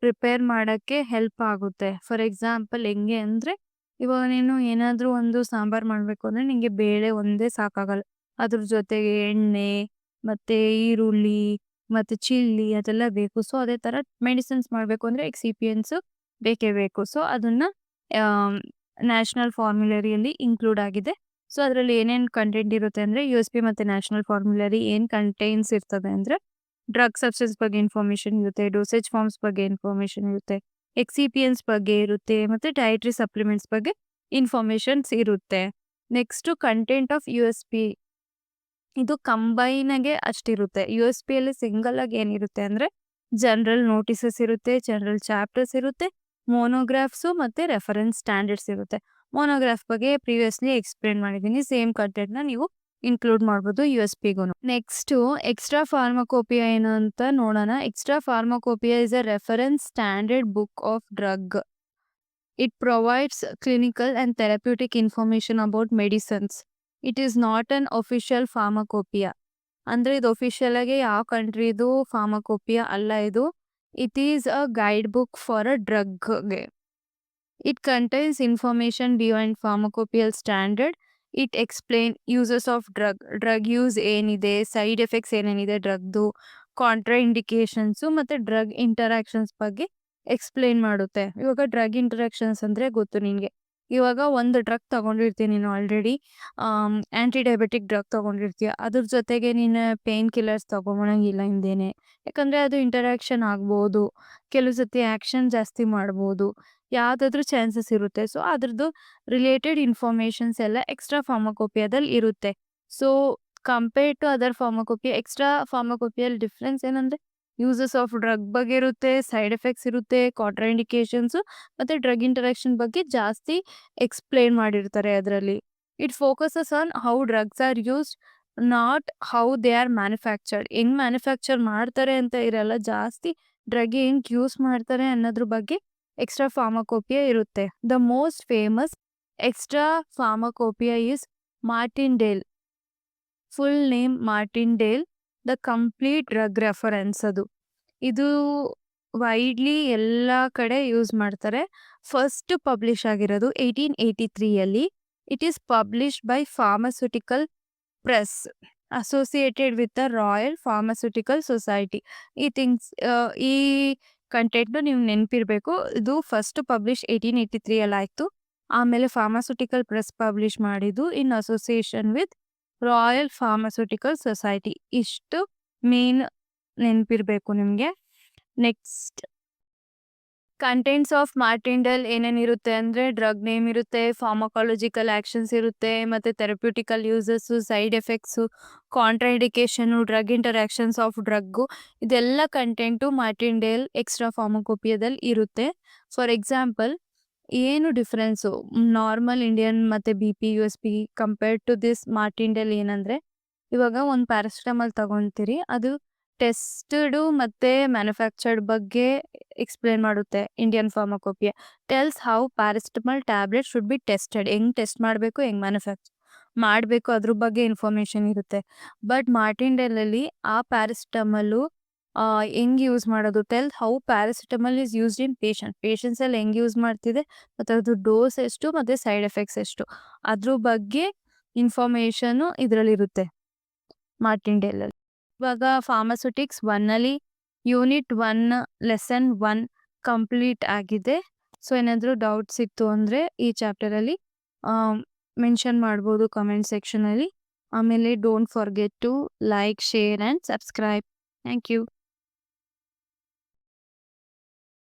ಪ್ರಿಪೇರ್ ಮಾಡೋಕ್ಕೆ ಹೆಲ್ಪ್ ಆಗುತ್ತೆ. ಫಾರ್ ಎಕ್ಸಾಂಪಲ್ ಹೆಂಗೆ ಅಂದರೆ, ಇವಾಗ ನೀನು ಏನಾದರೂ ಒಂದು ಸಾಂಬಾರು ಮಾಡಬೇಕು ಅಂದರೆ ನಿನಗೆ ಬೇಳೆ ಒಂದೇ ಸಾಕಾಗಲ್ಲ. ಅದ್ರ ಜೊತೆಗೆ ಎಣ್ಣೆ ಮತ್ತು ಈರುಳ್ಳಿ ಮತ್ತು ಚಿಲ್ಲಿ ಅದೆಲ್ಲ ಬೇಕು. ಸೊ ಅದೇ ಥರ ಮೆಡಿಸಿನ್ಸ್ ಮಾಡಬೇಕು ಅಂದರೆ ಎಕ್ಸಿಪಿಯನ್ಸು ಬೇಕೇ ಬೇಕು. ಸೊ ಅದನ್ನು ನ್ಯಾಷನಲ್ ಫಾರ್ಮುಲರಿಯಲ್ಲಿ ಇನ್ಕ್ಲೂಡ್ ಆಗಿದೆ. ಸೊ ಅದರಲ್ಲಿ ಏನೇನು ಕಂಟೆಂಟ್ ಇರುತ್ತೆ ಅಂದರೆ, USP ಮತ್ತು ನ್ಯಾಷನಲ್ ಫಾರ್ಮುಲರಿ ಏನು ಕಂಟೈನ್ಸ್ ಇರ್ತದೆ ಅಂದರೆ, ಡ್ರಗ್ ಸಬ್ಸ್ಟೆನ್ಸ್ ಬಗ್ಗೆ ಇನ್ಫಾರ್ಮೇಷನ್ ಇರುತ್ತೆ, ಡೋಸೇಜ್ ಫಾರ್ಮ್ಸ್ ಬಗ್ಗೆ ಇನ್ಫಾರ್ಮೇಷನ್ ಇರುತ್ತೆ, ಎಕ್ಸಿಪಿಯನ್ಸ್ ಬಗ್ಗೆ ಇರುತ್ತೆ, ಮತ್ತು ಡಯಟ್ರಿ ಸಪ್ಲಿಮೆಂಟ್ಸ್ ಬಗ್ಗೆ ಇನ್ಫಾರ್ಮೇಷನ್ಸ್ ಇರುತ್ತೆ. Next content of USP. ಇದು ಕಂಬೈನಾಗೆ ಅಷ್ಟಿರುತ್ತೆ. USPಯಲ್ಲಿ ಸಿಂಗಲ್ ಆಗಿ ಏನಿರುತ್ತೆ ಅಂದರೆ, ಜನರಲ್ ನೋಟಿಸಸ್ ಇರುತ್ತೆ, ಜನರಲ್ ಚಾಪ್ಟರ್ಸ್ ಇರುತ್ತೆ, ಮೋನೋಗ್ರಾಫ್ಸು ಮತ್ತು ರೆಫರೆನ್ಸ್ ಸ್ಟ್ಯಾಂಡರ್ಡ್ಸ್ ಇರುತ್ತೆ. ಮೋನೋಗ್ರಾಫ್ ಬಗ್ಗೆ ಪ್ರೀವಿಯಸ್ಲಿ ಎಕ್ಸ್ಪ್ಲೇನ್ ಮಾಡಿದ್ದೀನಿ. ಸೇಮ್ ಕಂಟೆಂಟ್ನ ನೀವು ಇನ್ಕ್ಲೂಡ್ ಮಾಡ್ಬೋದು USPಗೂ. ನೆಕ್ಸ್ಟು ಎಕ್ಸ್ಟ್ರಾ ಫಾರ್ಮಕೋಪಿಯಾ ಏನು ಅಂತ ನೋಡೋಣ. Extra pharmacopoeia is a reference standard book of drug. It provides clinical and therapeutic information about medicines. It is not an official pharmacopoeia. ಅಂದರೆ ಇದು ಒಫಿಷಿಯಲ್ ಆಗಿ ಯಾವ ಕಂಟ್ರಿದು ಫಾರ್ಮಕೋಪಿಯಾ ಅಲ್ಲ ಇದು. It is a guide book for a ಡ್ರಗ್ಗೆ. It contains information beyond pharmacopeial standard. It explain uses of drug use ಏನಿದೆ, side effects ಏನೇನಿದೆ ಡ್ರಗ್ದು, ಕಾಂಟ್ರಾ ಇಂಡಿಕೇಶನ್ಸು ಮತ್ತು ಡ್ರಗ್ ಇಂಟರಾಕ್ಷನ್ಸ್ ಬಗ್ಗೆ ಎಕ್ಸ್ಪ್ಲೇನ್ ಮಾಡುತ್ತೆ. ಇವಾಗ ಡ್ರಗ್ ಇಂಟರಾಕ್ಷನ್ಸ್ ಅಂದರೆ ಗೊತ್ತು ನಿನಗೆ. ಇವಾಗ ಒಂದು ಡ್ರಗ್ ತೊಗೊಂಡಿರ್ತೀಯ ನೀನು ಆಲ್ರೆಡಿ, ಆ್ಯಂಟಿ ಡಯಾಬಿಟಿಕ್ ಡ್ರಗ್ ತೊಗೊಂಡಿರ್ತೀಯ. ಅದ್ರ ಜೊತೆಗೆ ನೀನು ಪೇನ್ ಕಿಲ್ಲರ್ಸ್ ತೊಗೊಳಂಗಿಲ್ಲ ಹಿಂದೇನೆ. ಯಾಕಂದರೆ ಅದು ಇಂಟರಾಕ್ಷನ್ ಆಗ್ಬೋದು, ಕೆಲವು ಸತಿ ಆ್ಯಕ್ಷನ್ ಜಾಸ್ತಿ ಮಾಡ್ಬೋದು, ಯಾವುದಾದ್ರೂ ಚಾನ್ಸಸ್ ಇರುತ್ತೆ. ಸೊ ಅದ್ರದ್ದು ರಿಲೇಟೆಡ್ ಇನ್ಫಾರ್ಮೇಷನ್ಸ್ ಎಲ್ಲ ಎಕ್ಸ್ಟ್ರಾ ಫಾರ್ಮಕೋಪಿಯಾದಲ್ಲಿ ಇರುತ್ತೆ. So compared to other pharmacopoeia, extra ಫಾರ್ಮಕೋಪಿಯಲ್ಲಿ ಡಿಫ್ರೆನ್ಸ್ ಏನಂದರೆ, ಯೂಸಸ್ ಆಫ್ ಡ್ರಗ್ ಬಗ್ಗೆ ಇರುತ್ತೆ, ಸೈಡ್ ಎಫೆಕ್ಟ್ಸ್ ಇರುತ್ತೆ, ಕಾಂಟ್ರಾ ಇಂಡಿಕೇಶನ್ಸು ಮತ್ತು ಡ್ರಗ್ ಇಂಟರಾಕ್ಷನ್ ಬಗ್ಗೆ ಜಾಸ್ತಿ ಎಕ್ಸ್ಪ್ಲೇನ್ ಮಾಡಿರ್ತಾರೆ ಅದರಲ್ಲಿ. It focuses on how drugs are used, not how they are manufactured. ಹೆಂಗೆ ಮ್ಯಾನುಫ್ಯಾಕ್ಚರ್ ಮಾಡ್ತಾರೆ ಅಂತ ಇರಲ್ಲ, ಜಾಸ್ತಿ ಡ್ರಗ್ ಹೆಂಗೆ ಯೂಸ್ ಮಾಡ್ತಾರೆ ಅನ್ನೋದ್ರ ಬಗ್ಗೆ ಎಕ್ಸ್ಟ್ರಾ ಫಾರ್ಮಕೋಪಿಯಾ ಇರುತ್ತೆ. The most famous extra pharmacopoeia is Martindale. Full name Martindale the complete drug reference. ಇದು ವೈಡ್ಲಿ ಎಲ್ಲ ಕಡೆ ಯೂಸ್ ಮಾಡ್ತಾರೆ. ಫಸ್ಟ್ ಪಬ್ಲಿಷ್ ಆಗಿರೋದು 1883ಯಲ್ಲಿ. It is published by pharmaceutical press associated with the royal pharmaceutical society. ಈ ಕಂಟೆಂಟ್ನು ನೀವು ನೆನಪಿರಬೇಕು. ಇದು ಫಸ್ಟ್ ಪಬ್ಲಿಷ್ 1883ಯಲ್ಲಿ ಆಯಿತು. ಆಮೇಲೆ ಫಾರ್ಮಸ್ಯೂಟಿಕಲ್ ಪ್ರೆಸ್ ಪಬ್ಲಿಷ್ ಮಾಡಿದ್ದು in association with royal pharmaceutical society. ಇಷ್ಟು ಮೇನ್ ನೆನಪಿರಬೇಕು ನಿಮಗೆ. ನೆಕ್ಸ್ಟ್ ಕಂಟೆಂಟ್ಸ್ ಆಫ್ ಮಾರ್ಟಿಂಡೇಲ್ ಏನೇನಿರುತ್ತೆ ಅಂದರೆ, ಡ್ರಗ್ ನೇಮ್ ಇರುತ್ತೆ, ಫಾರ್ಮಕಾಲಜಿಕಲ್ ಆ್ಯಕ್ಷನ್ಸ್ ಇರುತ್ತೆ, ಮತ್ತು therapeutical uses, side effects, contra indication, drug interactions of drug, ಇದೆಲ್ಲ ಕಂಟೆಂಟು ಮಾರ್ಟಿಂಡೇಲ್ ಎಕ್ಸ್ಟ್ರಾ ಫಾರ್ಮಕೋಪಿಯಾದಲ್ಲಿ ಇರುತ್ತೆ. ಫಾರ್ ಎಕ್ಸಾಂಪಲ್, ಏನು ಡಿಫ್ರೆನ್ಸು ನಾರ್ಮಲ್ ಇಂಡಿಯನ್ ಮತ್ತು BP USP compared to this Martindale ಏನಂದರೆ, ಇವಾಗ ಒಂದು ಪ್ಯಾರಾಸಿಟಮಾಲ್ ತಗೊಳ್ತೀರಿ, ಅದು ಟೆಸ್ಟಡು ಮತ್ತು ಮ್ಯಾನುಫ್ಯಾಕ್ಚರ್ಡ್ ಬಗ್ಗೆ ಎಕ್ಸ್ಪ್ಲೇನ್ ಮಾಡುತ್ತೆ. Indian pharmacopoeia tells how paracetamol tablet should be tested. ಹೆಂಗೆ ಟೆಸ್ಟ್ ಮಾಡಬೇಕು, ಹೆಂಗೆ ಮ್ಯಾನುಫ್ಯಾಕ್ಚರ್ ಮಾಡಬೇಕು, ಅದ್ರ ಬಗ್ಗೆ ಇನ್ಫಾರ್ಮೇಷನ್ ಇರುತ್ತೆ. ಬಟ್ ಮಾರ್ಟಿಂಡೇಲಲ್ಲಿ ಆ ಪ್ಯಾರಾಸಿಟಮಲ್ಲು ಹೆಂಗೆ ಯೂಸ್ ಮಾಡೋದು, tell how paracetamol is used in ಪೇಷಂಟ್ಸಲ್ಲಿ ಹೆಂಗೆ ಯೂಸ್ ಮಾಡ್ತಿದೆ, ಮತ್ತು ಅದು ಡೋಸ್ ಎಷ್ಟು ಮತ್ತು ಸೈಡ್ ಎಫೆಕ್ಟ್ಸ್ ಎಷ್ಟು, ಅದ್ರ ಬಗ್ಗೆ ಇನ್ಫಾರ್ಮೇಷನು ಇದರಲ್ಲಿರುತ್ತೆ ಮಾರ್ಟಿಂಡೇಲಲ್ಲಿ. ಇವಾಗ ಫಾರ್ಮಸ್ಯೂಟಿಕ್ಸ್ 1ಅಲ್ಲಿ ಯೂನಿಟ್ 1 ಲೆಸನ್ 1 ಕಂಪ್ಲೀಟ್ ಆಗಿದೆ. ಸೊ ಏನಾದರೂ ಡೌಟ್ಸ್ ಇತ್ತು ಅಂದರೆ ಈ ಚಾಪ್ಟರಲ್ಲಿ ಮೆನ್ಷನ್ ಮಾಡ್ಬೋದು ಕಮೆಂಟ್ ಸೆಕ್ಷನಲ್ಲಿ. ಆಮೇಲೆ don't forget to like, share and subscribe. Thank you.